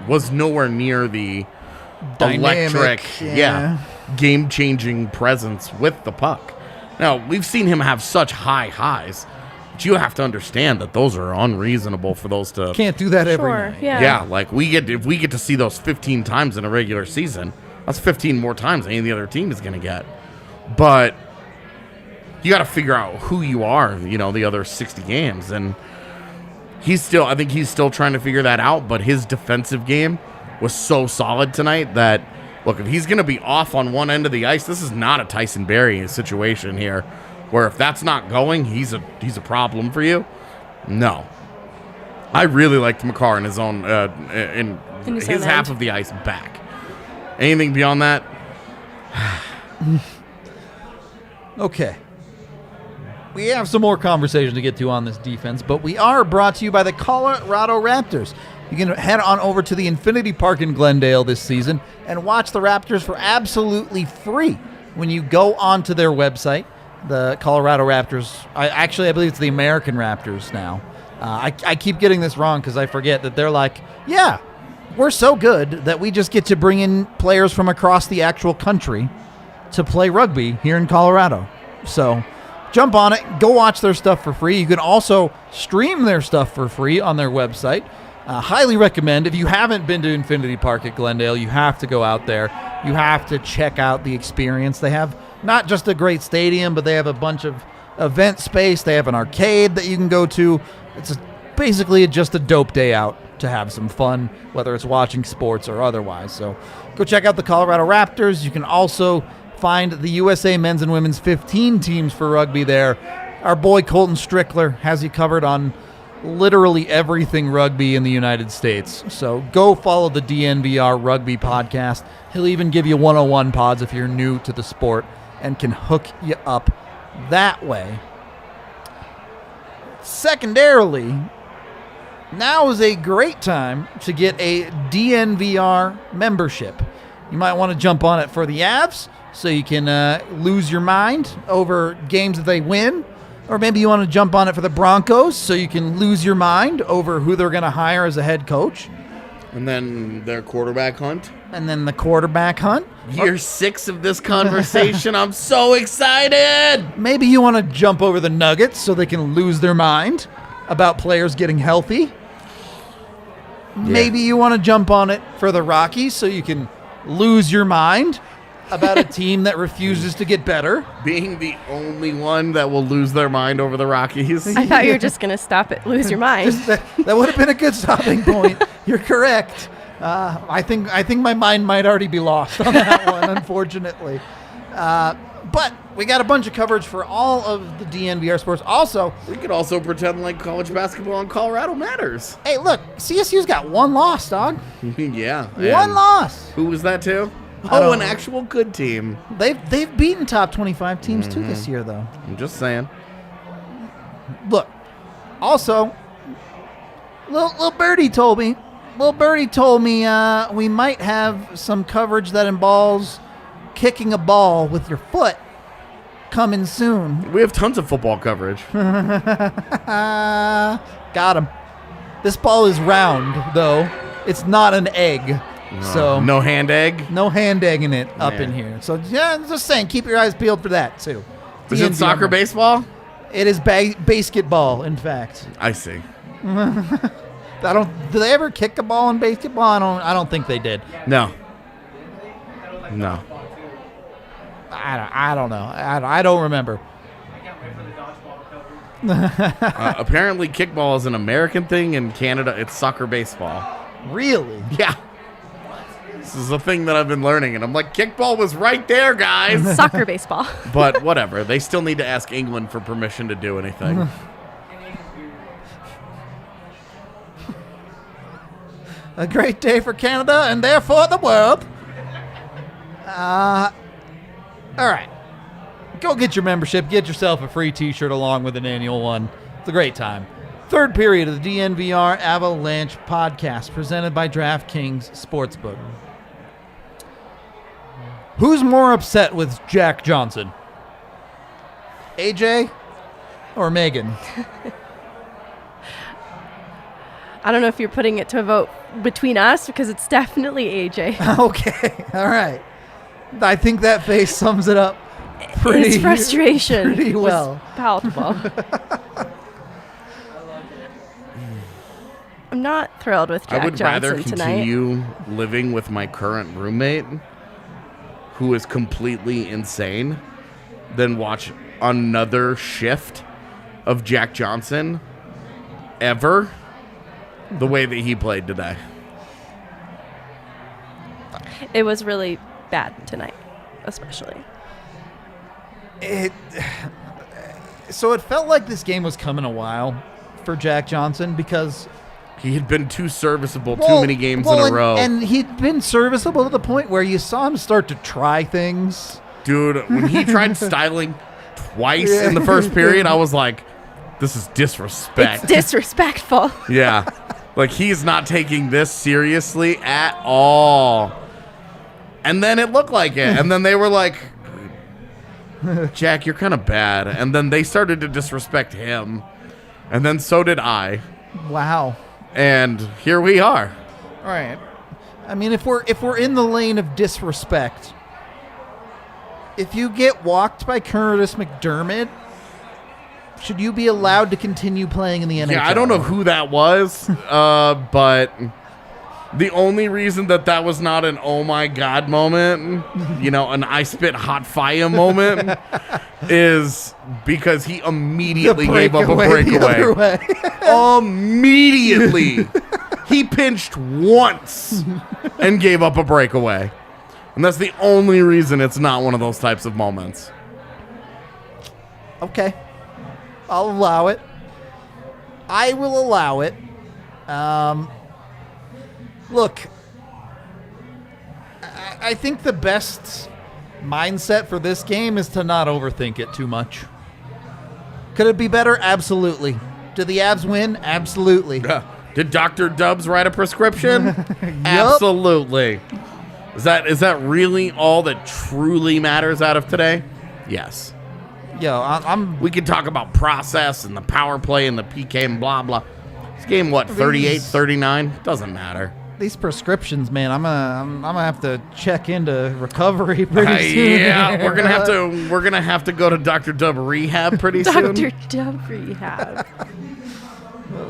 Speaker 2: was nowhere near the
Speaker 1: Dynamic,
Speaker 2: electric, game-changing presence with the puck. Now, we've seen him have such high highs, but you have to understand that those are unreasonable for those to...
Speaker 1: Can't do that every
Speaker 3: Sure,
Speaker 1: night.
Speaker 3: yeah.
Speaker 2: Yeah, like if we get to see those 15 times in a regular season, that's 15 more times any of the other team is going to get. But you got to figure out who you are, the other 60 games. And I think he's still trying to figure that out, but his defensive game was so solid tonight that, look, if he's going to be off on one end of the ice, this is not a Tyson Barrie situation here, where if that's not going, he's a problem for you. No. I really liked Makar in his own, in his
Speaker 3: own
Speaker 2: half
Speaker 3: end.
Speaker 2: of the ice back. Anything beyond that?
Speaker 1: Okay. We have some more conversation to get to on this defense, but we are brought to you by the Colorado Raptors. You can head on over to the Infinity Park in Glendale this season and watch the Raptors for absolutely free when you go onto their website, the Colorado Raptors. I believe it's the American Raptors now. I keep getting this wrong because I forget that they're like, yeah, we're so good that we just get to bring in players from across the actual country to play rugby here in Colorado. So jump on it, go watch their stuff for free. You can also stream their stuff for free on their website. Highly recommend. If you haven't been to Infinity Park at Glendale, you have to go out there. You have to check out the experience. They have not just a great stadium, but they have a bunch of event space. They have an arcade that you can go to. It's basically just a dope day out to have some fun, whether it's watching sports or otherwise. So go check out the Colorado Raptors. You can also find the USA men's and women's 15 teams for rugby there. Our boy Colton Strickler has you covered on literally everything rugby in the United States. So go follow the DNVR Rugby podcast. He'll even give you 101 pods if you're new to the sport and can hook you up that way. Secondarily, now is a great time to get a DNVR membership. You might want to jump on it for the Avs so you can lose your mind over games that they win. Or maybe you want to jump on it for the Broncos so you can lose your mind over who they're going to hire as a head coach.
Speaker 2: And then their quarterback hunt.
Speaker 1: And then the quarterback hunt.
Speaker 2: Year 6 of this conversation. I'm so excited.
Speaker 1: Maybe you want to jump over the Nuggets so they can lose their mind about players getting healthy. Maybe you want to jump on it for the Rockies so you can lose your mind about a team that refuses to get better.
Speaker 2: Being the only one that will lose their mind over the Rockies.
Speaker 3: I thought you were just going to stop it, lose your mind.
Speaker 1: That would have been a good stopping point. You're correct. I think my mind might already be lost on that one, unfortunately. But we got a bunch of coverage for all of the DNVR sports. Also,
Speaker 2: We could also pretend like college basketball in Colorado matters.
Speaker 1: hey, look, CSU's got one loss, dog.
Speaker 2: Yeah.
Speaker 1: One
Speaker 2: and
Speaker 1: loss.
Speaker 2: Who was that to?
Speaker 1: I
Speaker 2: Oh,
Speaker 1: don't
Speaker 2: an
Speaker 1: know.
Speaker 2: actual good team.
Speaker 1: They've beaten top 25 teams too this year, though.
Speaker 2: I'm just saying.
Speaker 1: Look, also, little birdie told me we might have some coverage that involves kicking a ball with your foot coming soon.
Speaker 2: We have tons of football coverage.
Speaker 1: Got him. This ball is round, though. It's not an egg. So
Speaker 2: No hand egg.
Speaker 1: no hand egging it up
Speaker 2: Yeah.
Speaker 1: in here. So yeah, just saying, keep your eyes peeled for that too.
Speaker 2: Is it soccer, baseball?
Speaker 1: It is basketball, in fact.
Speaker 2: I see.
Speaker 1: Do they ever kick a ball in basketball? I don't think they did.
Speaker 2: No. No.
Speaker 1: I don't know. I don't remember.
Speaker 4: I can't wait for the dodgeball coverage.
Speaker 2: Apparently, kickball is an American thing. In Canada, it's soccer baseball.
Speaker 1: Really?
Speaker 2: Yeah. This is a thing that I've been learning, and I'm like, kickball was right there, guys.
Speaker 3: Soccer, baseball.
Speaker 2: But whatever. They still need to ask England for permission to do anything.
Speaker 1: A great day for Canada and therefore the world. All right. Go get your membership. Get yourself a free t-shirt along with an annual one. It's a great time. Third period of the DNVR Avalanche podcast presented by DraftKings Sportsbook. Who's more upset with Jack Johnson? AJ or Megan?
Speaker 3: I don't know if you're putting it to a vote between us because it's definitely AJ.
Speaker 1: Okay, all right. I think that face sums it up pretty,
Speaker 3: His frustration
Speaker 1: pretty well.
Speaker 3: was palatable. I'm not thrilled with Jack
Speaker 2: I would
Speaker 3: Johnson
Speaker 2: rather
Speaker 3: tonight.
Speaker 2: continue living with my current roommate, who is completely insane, than watch another shift of Jack Johnson ever the way that he played today.
Speaker 3: It was really bad tonight, especially.
Speaker 1: So it felt like this game was coming a while for Jack Johnson because
Speaker 2: He had been too serviceable too many games in a row.
Speaker 1: And he'd been serviceable to the point where you saw him start to try things.
Speaker 2: Dude, when he tried styling twice in the first period, I was like, this is disrespect.
Speaker 3: It's disrespectful.
Speaker 2: Yeah. Like, he's not taking this seriously at all. And then it looked like it. And then they were like, Jack, you're kind of bad. And then they started to disrespect him. And then so did I.
Speaker 1: Wow.
Speaker 2: And here we are.
Speaker 1: All right. I mean, if we're in the lane of disrespect, if you get walked by Curtis McDermott, should you be allowed to continue playing in the NHL?
Speaker 2: Yeah, I don't know who that was, but the only reason that was not an oh my god moment, an I spit hot fire moment, is because he immediately gave up a breakaway. Immediately. He pinched once and gave up a breakaway. And that's the only reason it's not one of those types of moments.
Speaker 1: Okay. I'll allow it. I will allow it. Look, I think the best mindset for this game is to not overthink it too much. Could it be better? Absolutely. Did the Avs win? Absolutely.
Speaker 2: Did Dr. Dubs write a prescription? Absolutely. Is that really all that truly matters out of today? Yes.
Speaker 1: Yo,
Speaker 2: We can talk about process and the power play and the PK and blah, blah. This game, 38, 39? Doesn't matter.
Speaker 1: These prescriptions, man, I'm gonna have to check into recovery pretty soon.
Speaker 2: Yeah, we're gonna have to go to Dr. Dub rehab pretty soon.
Speaker 3: Dr. Dub rehab.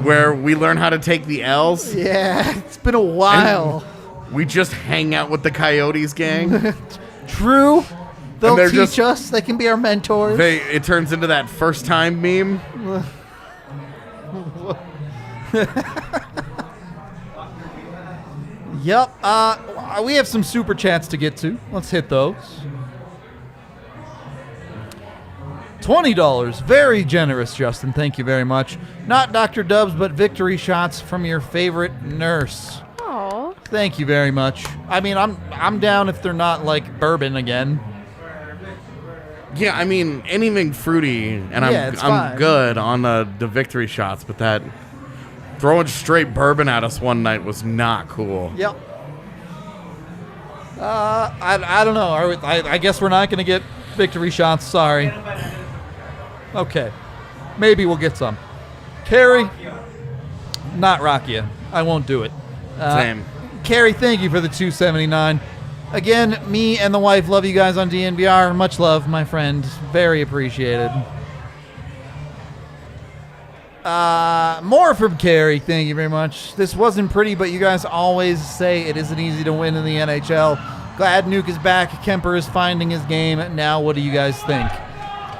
Speaker 2: Where we learn how to take the L's.
Speaker 1: Yeah, it's been a while.
Speaker 2: And we just hang out with the Coyotes gang.
Speaker 1: True. They'll
Speaker 2: they're
Speaker 1: teach us. They can be our mentors.
Speaker 2: It turns into that first time meme.
Speaker 1: Yep. We have some super chats to get to. Let's hit those. $20. Very generous, Justin. Thank you very much. Not Dr. Dubs, but victory shots from your favorite nurse.
Speaker 3: Aw.
Speaker 1: Thank you very much. I mean, I'm down if they're not like bourbon again.
Speaker 2: Yeah, I mean, anything fruity, and I'm
Speaker 1: fine.
Speaker 2: good on the victory shots, but that throwing straight bourbon at us one night was not cool.
Speaker 1: Yep. I don't know. I guess we're not going to get victory shots. Sorry. Okay. Maybe we'll get some. Carrie. Not Rakia. I won't do it.
Speaker 2: Same.
Speaker 1: Carrie, thank you for the $2.79. Again, me and the wife love you guys on DNVR. Much love, my friend. Very appreciated. More from Carrie. Thank you very much. This wasn't pretty, but you guys always say it isn't easy to win in the NHL. Glad Nuke is back. Kemper is finding his game. Now, what do you guys think?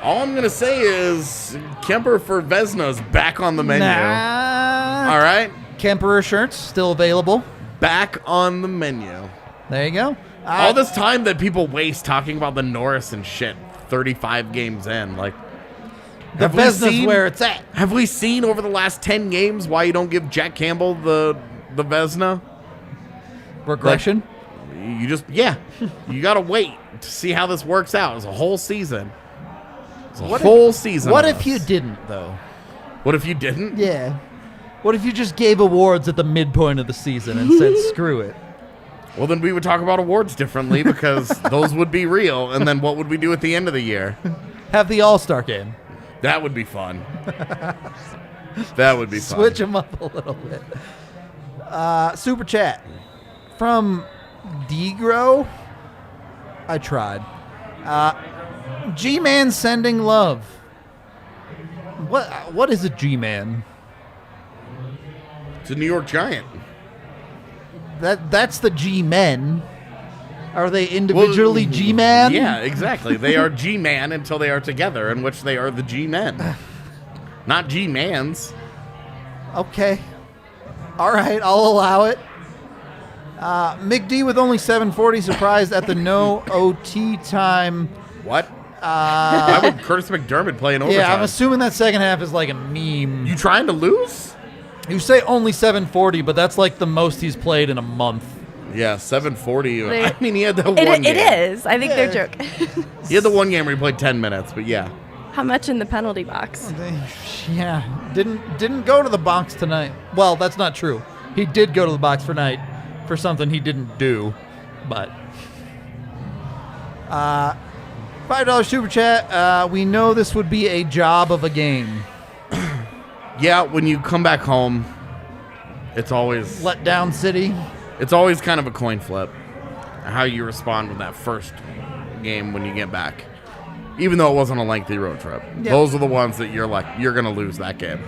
Speaker 2: All I'm going to say is Kemper for Vesna's back on the menu.
Speaker 1: Nah.
Speaker 2: All right?
Speaker 1: Kemperer shirts still available.
Speaker 2: Back on the menu.
Speaker 1: There you go.
Speaker 2: All this time that people waste talking about the Norris and shit 35 games in, like,
Speaker 1: the Vesna's where it's at.
Speaker 2: Have we seen over the last 10 games why you don't give Jack Campbell the Vezina?
Speaker 1: Regression?
Speaker 2: Like, you got to wait to see how this works out. It's a whole season. Whole season.
Speaker 1: What if you didn't, though?
Speaker 2: What if you didn't?
Speaker 1: Yeah. What if you just gave awards at the midpoint of the season and said, screw it?
Speaker 2: Well, then we would talk about awards differently because those would be real. And then what would we do at the end of the year?
Speaker 1: Have the All-Star game.
Speaker 2: That would be fun. That would be fun.
Speaker 1: Switch them up a little bit. Super chat from Degro. I tried. G-Man sending love. What is a G-Man?
Speaker 2: It's a New York Giant.
Speaker 1: That's the G-Men. Are they individually G-Man?
Speaker 2: Yeah, exactly. They are G-Man until they are together, in which they are the G-Men. Not G-Mans.
Speaker 1: Okay. All right, I'll allow it. McD with only 740, surprised at the no OT time.
Speaker 2: What? Why would Curtis McDermott play in overtime?
Speaker 1: Yeah, I'm assuming that second half is like a meme.
Speaker 2: You trying to lose?
Speaker 1: You say only 740, but that's like the most he's played in a month.
Speaker 2: Yeah, 740.
Speaker 3: They-
Speaker 2: I mean, he had the one
Speaker 3: It
Speaker 2: game.
Speaker 3: is. I think they're joking.
Speaker 2: He had the one game where he played 10 minutes, but yeah.
Speaker 3: How much in the penalty box?
Speaker 1: Yeah, didn't go to the box tonight. Well, that's not true. He did go to the box for night for something he didn't do, but $5 super chat. We know this would be a job of a game.
Speaker 2: Yeah, when you come back home, it's always
Speaker 1: Let down city.
Speaker 2: it's always kind of a coin flip how you respond with that first game when you get back. Even though it wasn't a lengthy road trip.
Speaker 1: Yep.
Speaker 2: Those are the ones that you're like, you're going to lose that game.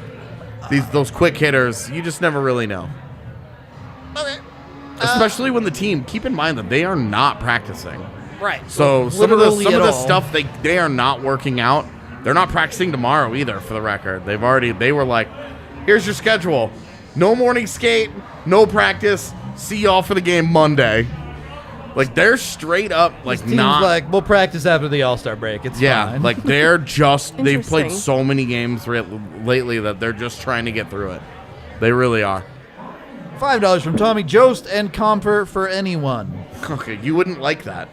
Speaker 2: Those quick hitters, you just never really know.
Speaker 1: Okay.
Speaker 2: Especially when the team, keep in mind that they are not practicing.
Speaker 1: Right.
Speaker 2: So some of
Speaker 1: Literally
Speaker 2: the
Speaker 1: at all.
Speaker 2: stuff they are not working out. They're not practicing tomorrow either, for the record. They were like, here's your schedule. No morning skate, no practice. See y'all for the game Monday. Like, they're straight up like
Speaker 1: This team's
Speaker 2: not
Speaker 1: like, we'll practice after the All-Star break. It's fine.
Speaker 2: like they're just they've played
Speaker 3: Interesting.
Speaker 2: so many games lately that they're just trying to get through it. They really are.
Speaker 1: $5 from Tommy Jost and comfort for anyone.
Speaker 2: Okay, you wouldn't like that.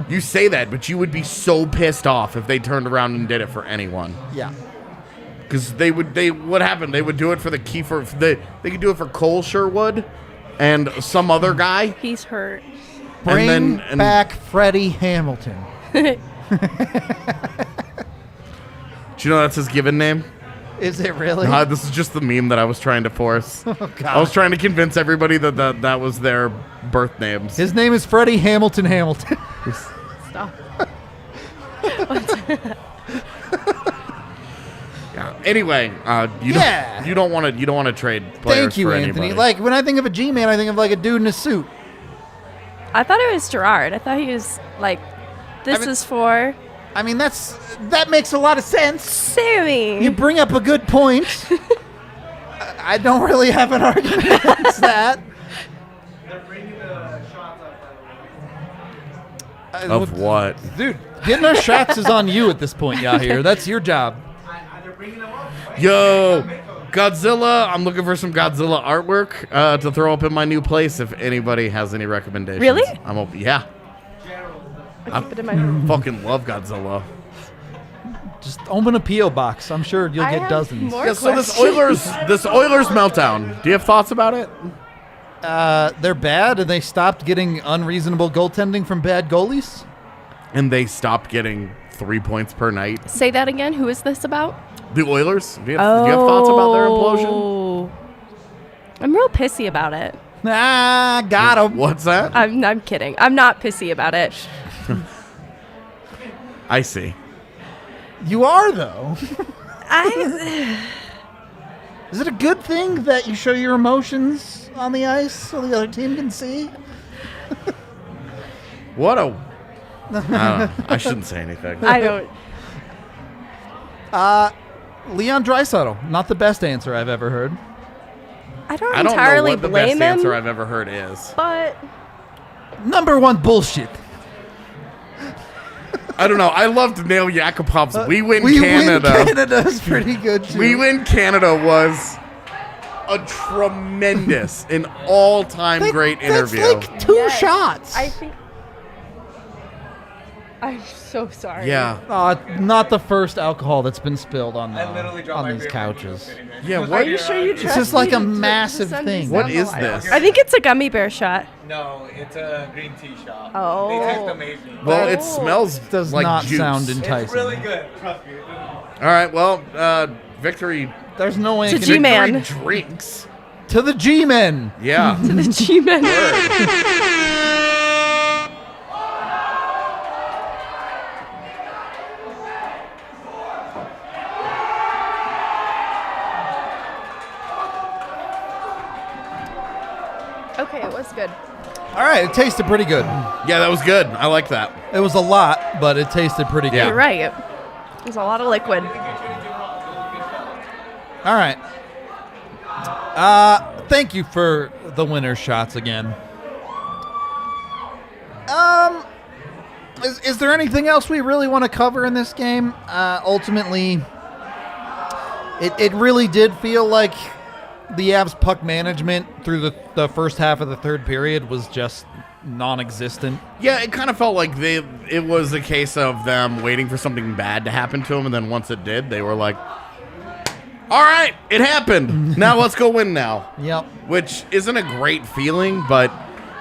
Speaker 2: You say that, but you would be so pissed off if they turned around and did it for anyone.
Speaker 1: Yeah.
Speaker 2: Because what happened? They would do it for the Kiefer. They could do it for Cole Sherwood and some other guy.
Speaker 3: He's hurt.
Speaker 1: Bring back Freddie Hamilton.
Speaker 2: Do you know that's his given name?
Speaker 1: Is it really?
Speaker 2: This is just the meme that I was trying to force.
Speaker 1: Oh, God.
Speaker 2: I was trying to convince everybody that was their birth names.
Speaker 1: His name is Freddie Hamilton Hamilton.
Speaker 3: Stop.
Speaker 2: Yeah. Anyway, you don't want to trade players.
Speaker 1: Thank you,
Speaker 2: for
Speaker 1: Anthony.
Speaker 2: anybody.
Speaker 1: Like, when I think of a G-Man, I think of like a dude in a suit.
Speaker 3: I thought it was Gerard. I thought he was like, this is for
Speaker 1: I mean, that makes a lot of sense.
Speaker 3: Sammy.
Speaker 1: You bring up a good point. I don't really have an argument against that.
Speaker 4: They're bringing the shots up, by the way.
Speaker 2: Of what?
Speaker 1: Dude, getting our shots is on you at this point, Yahir. That's your job.
Speaker 4: They're bringing them up.
Speaker 2: Yo, Godzilla. I'm looking for some Godzilla artwork to throw up in my new place. If anybody has any recommendations,
Speaker 3: Really?
Speaker 2: I'm open. Yeah,
Speaker 3: I'll keep it in my room.
Speaker 2: fucking love Godzilla.
Speaker 1: Just open a P.O. box. I'm sure you'll
Speaker 3: I
Speaker 1: get
Speaker 3: have
Speaker 1: dozens.
Speaker 3: more
Speaker 2: Yeah, so this
Speaker 3: questions.
Speaker 2: Oilers meltdown. Do you have thoughts about it?
Speaker 1: They're bad, and they stopped getting unreasonable goaltending from bad goalies.
Speaker 2: And they stopped getting 3 points per night.
Speaker 3: Say that again. Who is this about?
Speaker 2: The Oilers. Do you have thoughts about their implosion?
Speaker 3: Oh. I'm real pissy about it.
Speaker 1: Ah, got him.
Speaker 2: What's that?
Speaker 3: I'm kidding. I'm not pissy about it.
Speaker 2: I see.
Speaker 1: You are, though.
Speaker 3: I
Speaker 1: Is it a good thing that you show your emotions on the ice so the other team can see?
Speaker 2: What a. I don't know. I shouldn't say anything.
Speaker 3: I don't.
Speaker 1: Leon Draisaitl, not the best answer I've ever heard.
Speaker 3: I don't
Speaker 2: I don't know
Speaker 3: entirely
Speaker 2: what the
Speaker 3: blame
Speaker 2: best answer
Speaker 3: him,
Speaker 2: I've ever heard is.
Speaker 3: but
Speaker 1: Number one bullshit.
Speaker 2: I don't know. I loved Nail Yakupov's We Win
Speaker 1: We
Speaker 2: Canada.
Speaker 1: Win Canada's pretty good, too.
Speaker 2: We Win Canada was a tremendous, an all-time great interview.
Speaker 1: That's like two
Speaker 3: Yes.
Speaker 1: shots.
Speaker 3: I think. I'm so sorry.
Speaker 2: Yeah.
Speaker 1: Not the first alcohol that's been spilled on,
Speaker 4: I literally dropped
Speaker 1: on
Speaker 4: my
Speaker 1: these
Speaker 4: beer
Speaker 1: couches.
Speaker 2: Yeah,
Speaker 3: Are
Speaker 2: what?
Speaker 3: you sure you
Speaker 1: It's
Speaker 3: trust
Speaker 1: just like
Speaker 3: me
Speaker 1: a
Speaker 3: to
Speaker 1: massive
Speaker 3: send
Speaker 1: thing.
Speaker 3: these
Speaker 2: What
Speaker 3: down
Speaker 2: is
Speaker 3: the line?
Speaker 2: this?
Speaker 3: I think it's a gummy bear shot.
Speaker 4: No, it's a green tea shop.
Speaker 3: Oh.
Speaker 4: They taste amazing.
Speaker 2: Well, it
Speaker 3: Oh.
Speaker 2: smells
Speaker 1: Does
Speaker 2: like
Speaker 1: not
Speaker 2: juice.
Speaker 1: sound
Speaker 4: It's
Speaker 1: enticing.
Speaker 4: really good. Trust me.
Speaker 2: All right, well, Victory
Speaker 1: There's no way
Speaker 3: It's
Speaker 1: it
Speaker 3: a
Speaker 1: can
Speaker 3: G-Man.
Speaker 2: drinks.
Speaker 1: To the G-Men.
Speaker 2: Yeah.
Speaker 3: To the G-Men. Okay, it was good.
Speaker 1: All right, it tasted pretty good.
Speaker 2: Yeah, that was good. I like that.
Speaker 1: It was a lot, but it tasted pretty good.
Speaker 2: Yeah.
Speaker 3: You're right. There's a lot of liquid.
Speaker 1: All right. Thank you for the winner shots again. Is there anything else we really want to cover in this game? Ultimately, it really did feel like the Avs puck management through the first half of the third period was just non-existent.
Speaker 2: Yeah, it kind of felt like it was a case of them waiting for something bad to happen to them, and then once it did, they were like, all right, it happened. Now let's go win now.
Speaker 1: Yep.
Speaker 2: Which isn't a great feeling, but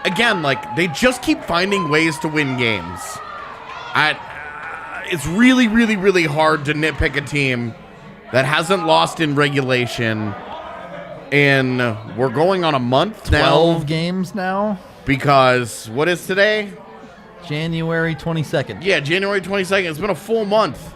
Speaker 2: again, like, they just keep finding ways to win games. It's really, really, really hard to nitpick a team that hasn't lost in regulation. And we're going on a month now.
Speaker 1: 12 games now.
Speaker 2: Because what is today?
Speaker 1: January 22nd.
Speaker 2: Yeah, January 22nd. It's been a full month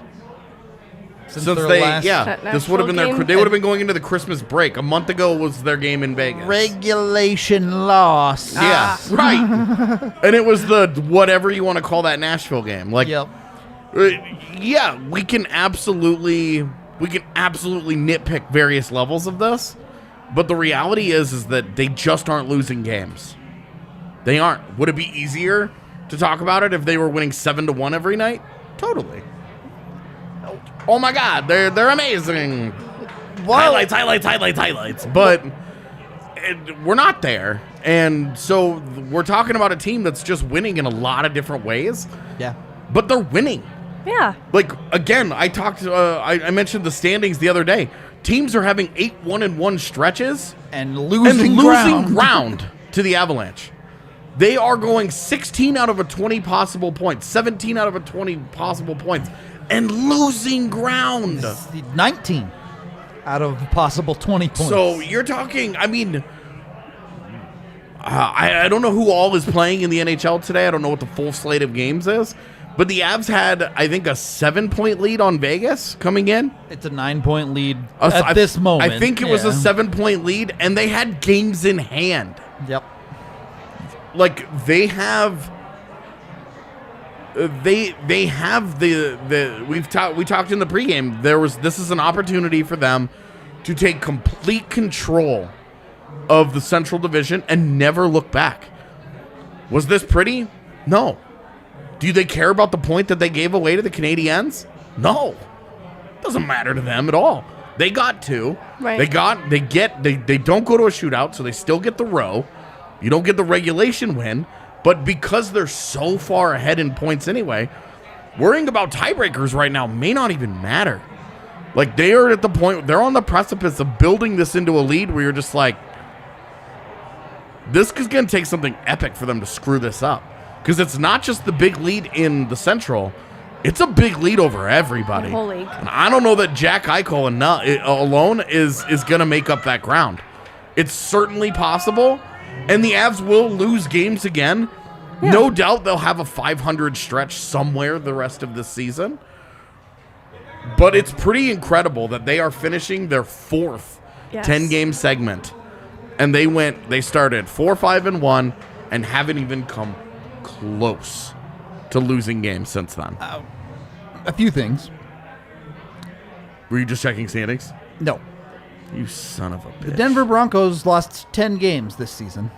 Speaker 1: Since
Speaker 2: since
Speaker 1: their
Speaker 2: they.
Speaker 1: last
Speaker 2: Yeah, this would have been
Speaker 3: national
Speaker 2: their.
Speaker 3: game?
Speaker 2: They would have been going into the Christmas break. A month ago was their game in Vegas.
Speaker 1: regulation loss.
Speaker 2: Yeah, right. And it was the whatever you want to call that Nashville game. Like,
Speaker 1: Yep.
Speaker 2: yeah, we can absolutely nitpick various levels of this, but the reality is that they just aren't losing games. They aren't. Would it be easier to talk about it if they were winning 7-1 every night? Totally. Oh my God, they're amazing. Highlights. But we're not there, and so we're talking about a team that's just winning in a lot of different ways.
Speaker 1: Yeah.
Speaker 2: But they're winning.
Speaker 3: Yeah.
Speaker 2: Like, again, I mentioned the standings the other day. Teams are having 8 1-1 stretches
Speaker 1: And losing
Speaker 2: ground to the Avalanche. They are going 16 out of 20 possible points, 17 out of 20 possible points, and losing ground.
Speaker 1: 19 out of possible 20 points.
Speaker 2: So you're talking, I mean, I don't know who all is playing in the NHL today. I don't know what the full slate of games is. But the Avs had, I think, a 7-point lead on Vegas coming in.
Speaker 1: It's a 9-point lead at this moment.
Speaker 2: I think it was a 7-point lead, and they had games in hand.
Speaker 1: Yep.
Speaker 2: Like, they have the we talked in the pregame. This is an opportunity for them to take complete control of the Central Division and never look back. Was this pretty? No. Do they care about the point that they gave away to the Canadiens? No. Doesn't matter to them at all. They got two.
Speaker 3: Right.
Speaker 2: They don't go to a shootout, so they still get the row. You don't get the regulation win, but because they're so far ahead in points anyway, worrying about tiebreakers right now may not even matter. Like, they are at the point, they're on the precipice of building this into a lead where you're just like, this is going to take something epic for them to screw this up. Because it's not just the big lead in the Central, it's a big lead over everybody.
Speaker 3: The whole league.
Speaker 2: And I don't know that Jack Eichel alone is going to make up that ground. It's certainly possible, and the Avs will lose games again. Yeah. No doubt they'll have a 500 stretch somewhere the rest of this season. But it's pretty incredible that they are finishing their fourth 10-game segment. And they started 4-5-1 and haven't even come close to losing games since then.
Speaker 1: A few things.
Speaker 2: Were you just checking standings?
Speaker 1: No.
Speaker 2: You son of a bitch.
Speaker 1: The Denver Broncos lost 10 games this season.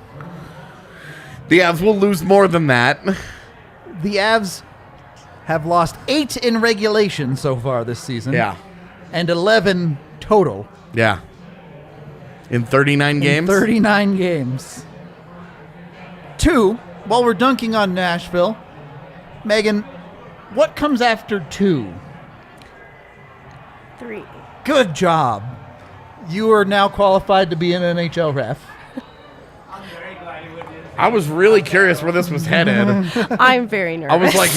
Speaker 2: The Avs will lose more than that.
Speaker 1: The Avs have lost 8 in regulation so far this season.
Speaker 2: Yeah.
Speaker 1: And 11 total.
Speaker 2: Yeah. In 39 games?
Speaker 1: 39 games. 2, while we're dunking on Nashville, Megan, what comes after 2?
Speaker 3: 3.
Speaker 1: Good job. You are now qualified to be an NHL ref.
Speaker 4: I'm very glad you would do this.
Speaker 2: I was really curious where this was headed.
Speaker 3: I'm very nervous.
Speaker 2: I was like,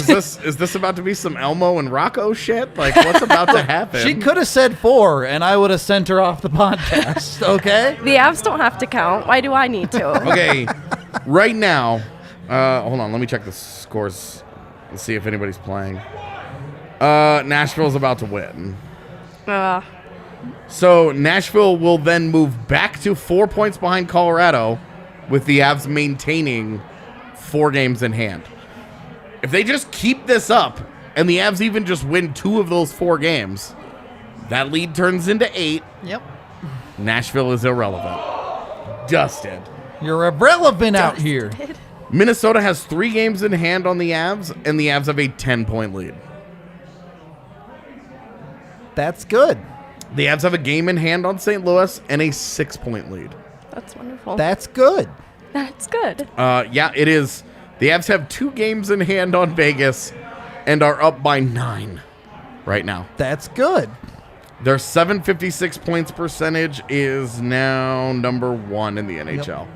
Speaker 2: is this about to be some Elmo and Rocco shit? Like, what's about to happen?
Speaker 1: She could have said 4, and I would have sent her off the podcast, okay?
Speaker 3: the Avs don't have to count. Why do I need to?
Speaker 2: Okay, right now, hold on, let me check the scores and see if anybody's playing. Nashville's about to win. So Nashville will then move back to 4 points behind Colorado, with the Avs maintaining 4 games in hand. If they just keep this up, and the Avs even just win 2 of those 4 games, that lead turns into 8.
Speaker 1: Yep.
Speaker 2: Nashville is irrelevant. Dusted.
Speaker 1: You're irrelevant out here.
Speaker 2: Minnesota has 3 games in hand on the Avs, and the Avs have a 10-point lead.
Speaker 1: That's good.
Speaker 2: The Avs have a game in hand on St. Louis and a 6-point lead.
Speaker 3: That's wonderful.
Speaker 1: That's good.
Speaker 3: That's good.
Speaker 2: Yeah, it is. The Avs have 2 games in hand on Vegas and are up by 9 right now.
Speaker 1: That's good.
Speaker 2: Their .756 points percentage is now number 1 in the NHL.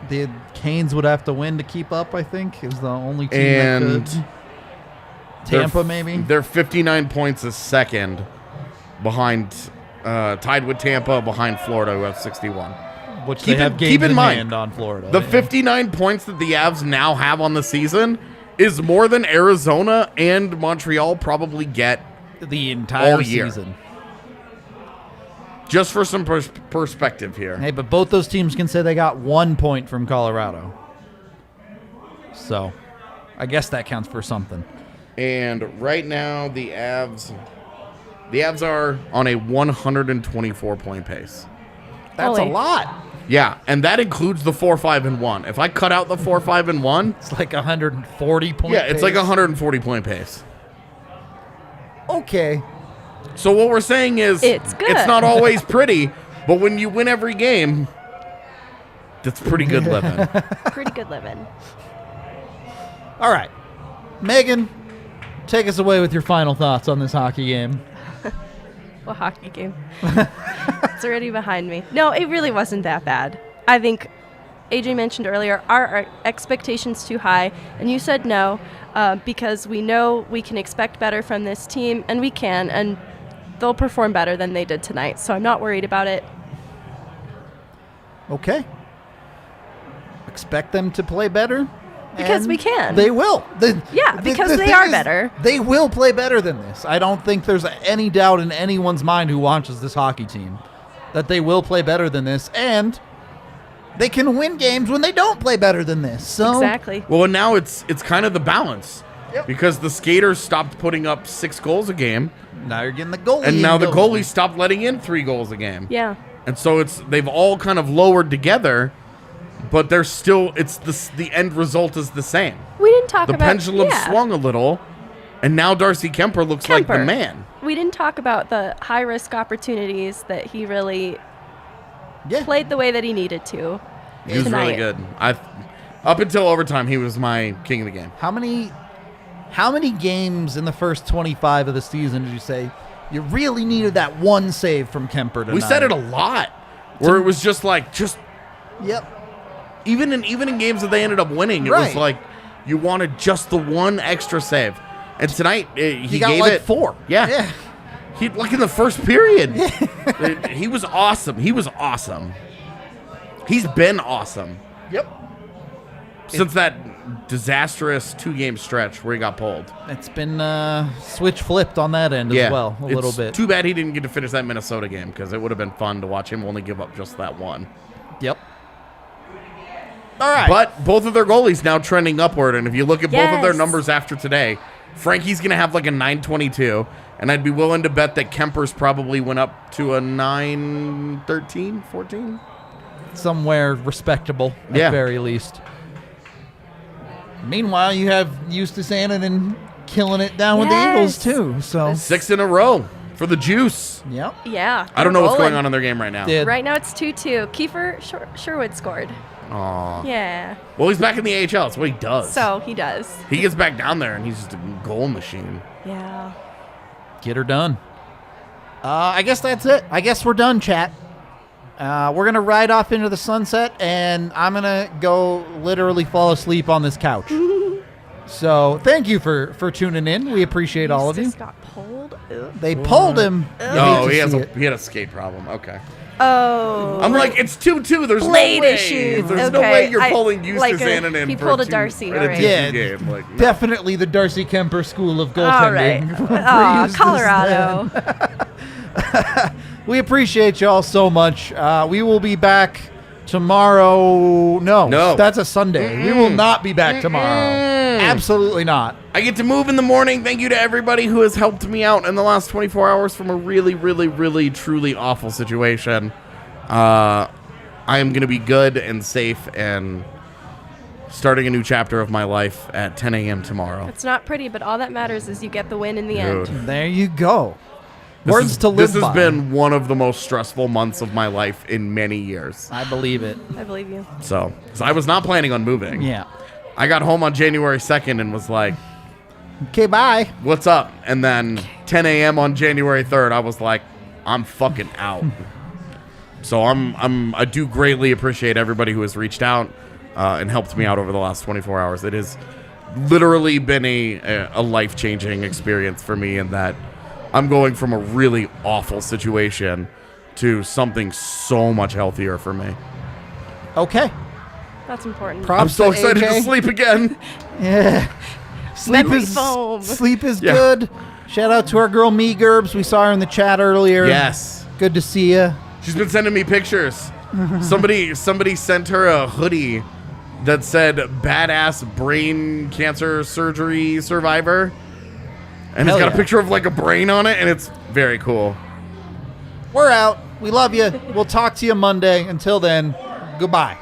Speaker 1: The Canes would have to win to keep up, I think, is the only team
Speaker 2: And
Speaker 1: that could. Tampa, maybe?
Speaker 2: They're 59 points a second behind, tied with Tampa, behind Florida, who have 61.
Speaker 1: Which they have games in hand on Florida.
Speaker 2: The 59 points that the Avs now have on the season is more than Arizona and Montreal probably get
Speaker 1: the entire
Speaker 2: all year.
Speaker 1: season.
Speaker 2: Just for some perspective here.
Speaker 1: Hey, but both those teams can say they got 1 point from Colorado. So, I guess that counts for something.
Speaker 2: And right now, the Avs are on a 124-point pace.
Speaker 1: That's
Speaker 3: Holy.
Speaker 1: a lot.
Speaker 2: Yeah, and that includes the 4-5-1. If I cut out the 4-5-1,
Speaker 1: It's like 140 points.
Speaker 2: yeah, it's like a 140-point pace.
Speaker 1: Okay.
Speaker 2: So what we're saying is
Speaker 3: It's good.
Speaker 2: it's not always pretty, but when you win every game, that's pretty good living.
Speaker 3: Pretty good living.
Speaker 1: All right. Megan, take us away with your final thoughts on this hockey game.
Speaker 3: What hockey game? It's already behind me. No, it really wasn't that bad. I think AJ mentioned earlier, are our expectations too high? And you said no, because we know we can expect better from this team, and we can, and they'll perform better than they did tonight. So I'm not worried about it.
Speaker 1: Okay. Expect them to play better?
Speaker 3: Because
Speaker 1: and
Speaker 3: we can.
Speaker 1: They will.
Speaker 3: Yeah, because they
Speaker 1: thing
Speaker 3: are
Speaker 1: is,
Speaker 3: better.
Speaker 1: They will play better than this. I don't think there's any doubt in anyone's mind who watches this hockey team that they will play better than this, and they can win games when they don't play better than this. So
Speaker 3: Exactly.
Speaker 2: Well, now it's kind of the balance.
Speaker 1: Yep.
Speaker 2: Because the skaters stopped putting up 6 goals a game,
Speaker 1: now you're getting the goalie.
Speaker 2: and now the
Speaker 1: going.
Speaker 2: goalies stopped letting in 3 goals a game.
Speaker 3: Yeah.
Speaker 2: And so they've all kind of lowered together, but they're still the end result is the same.
Speaker 3: We didn't talk
Speaker 2: The
Speaker 3: about
Speaker 2: pendulum swung a little, and now Darcy Kemper looks like the man.
Speaker 3: We didn't talk about the high risk opportunities that he really
Speaker 1: Yeah.
Speaker 3: played the way that he needed to.
Speaker 2: He was really good. Up until overtime, he was my king of the game.
Speaker 1: How many games in the first 25 of the season did you say you really needed that one save from Kemper tonight?
Speaker 2: We said it a lot, where it was just
Speaker 1: Yep.
Speaker 2: even in games that they ended up winning, it was
Speaker 1: Right.
Speaker 2: like you wanted just the one extra save. And tonight he
Speaker 1: got
Speaker 2: gave
Speaker 1: like
Speaker 2: it
Speaker 1: 4.
Speaker 2: Yeah. He like in the first period. He was awesome. He was awesome. He's been awesome
Speaker 1: Yep.
Speaker 2: since that disastrous 2-game stretch where he got pulled.
Speaker 1: It's been switch flipped on that end as well, a little bit.
Speaker 2: Too bad he didn't get to finish that Minnesota game because it would have been fun to watch him only give up just that one.
Speaker 1: Yep. All right.
Speaker 2: But both of their goalies now trending upward, and if you look at both of their
Speaker 3: Yes.
Speaker 2: numbers after today, Frankie's going to have like a 922, and I'd be willing to bet that Kemper's probably went up to a 913, 14.
Speaker 1: Somewhere respectable at
Speaker 2: Yeah.
Speaker 1: very least. Meanwhile, you have Eustace Annunen killing it down with the Eagles
Speaker 3: Yes.
Speaker 1: too. So
Speaker 2: 6 in a row for the Juice.
Speaker 1: yep.
Speaker 3: Yeah.
Speaker 2: I don't know what's
Speaker 3: rolling.
Speaker 2: going on in their game right now.
Speaker 1: Did.
Speaker 3: Right now it's 2-2. Kiefer Sherwood scored.
Speaker 2: Aw.
Speaker 3: Yeah.
Speaker 2: Well, he's back in the AHL. That's what he does.
Speaker 3: So he does.
Speaker 2: He gets back down there, and he's just a goal machine.
Speaker 3: Yeah.
Speaker 1: Get her done. I guess that's it. I guess we're done, chat. We're going to ride off into the sunset, and I'm going to go literally fall asleep on this couch. So thank you for tuning in. We appreciate all of you.
Speaker 3: Just got pulled. Ugh.
Speaker 1: They pulled him.
Speaker 2: Oh, he had a skate problem. Okay.
Speaker 3: Oh.
Speaker 2: I'm like, it's 2-2. There's
Speaker 3: Blade
Speaker 2: no way.
Speaker 3: issues.
Speaker 2: There's no
Speaker 3: Okay.
Speaker 2: way you're pulling Eustace
Speaker 3: like
Speaker 2: Annanen
Speaker 3: he
Speaker 2: for
Speaker 3: pulled a
Speaker 2: two-
Speaker 3: Darcy,
Speaker 2: in a
Speaker 3: all right.
Speaker 2: 2-2
Speaker 1: Yeah,
Speaker 2: game. Like, no.
Speaker 1: Definitely the Darcy Kemper school of
Speaker 3: All
Speaker 1: goaltending.
Speaker 3: right.
Speaker 1: for
Speaker 3: Oh,
Speaker 1: Eustace
Speaker 3: Colorado.
Speaker 1: We appreciate y'all so much. We will be back tomorrow. No, that's a Sunday. We will not be back tomorrow. Absolutely not.
Speaker 2: I get to move in the morning. Thank you to everybody who has helped me out in the last 24 hours from a really, really, really, truly awful situation. I am going to be good and safe and starting a new chapter of my life at 10 a.m. tomorrow.
Speaker 3: It's not pretty, but all that matters is you get the win in the
Speaker 2: Dude.
Speaker 3: end.
Speaker 1: There you go. Words to live
Speaker 2: This
Speaker 1: by.
Speaker 2: has been one of the most stressful months of my life in many years.
Speaker 1: I believe it.
Speaker 3: I believe you.
Speaker 2: So, 'cause I was not planning on moving.
Speaker 1: Yeah.
Speaker 2: I got home on January 2nd and was like,
Speaker 1: Okay, bye.
Speaker 2: what's up? And then 10 a.m. on January 3rd, I was like, I'm fucking out. So I do greatly appreciate everybody who has reached out and helped me out over the last 24 hours. It has literally been a life-changing experience for me in that I'm going from a really awful situation to something so much healthier for me.
Speaker 1: Okay.
Speaker 3: That's important.
Speaker 1: Props
Speaker 2: I'm so
Speaker 1: to
Speaker 2: excited
Speaker 1: AJ.
Speaker 2: to sleep again.
Speaker 1: Yeah.
Speaker 3: Memory foam.
Speaker 1: Sleep is
Speaker 2: Yeah.
Speaker 1: good. Shout out to our girl Me Gerbs. We saw her in the chat earlier.
Speaker 2: Yes.
Speaker 1: Good to see you.
Speaker 2: She's been sending me pictures. Somebody sent her a hoodie that said "badass brain cancer surgery survivor," and
Speaker 1: Hell
Speaker 2: it's got
Speaker 1: yeah.
Speaker 2: a picture of like a brain on it, and it's very cool.
Speaker 1: We're out. We love you. We'll talk to you Monday. Until then, goodbye.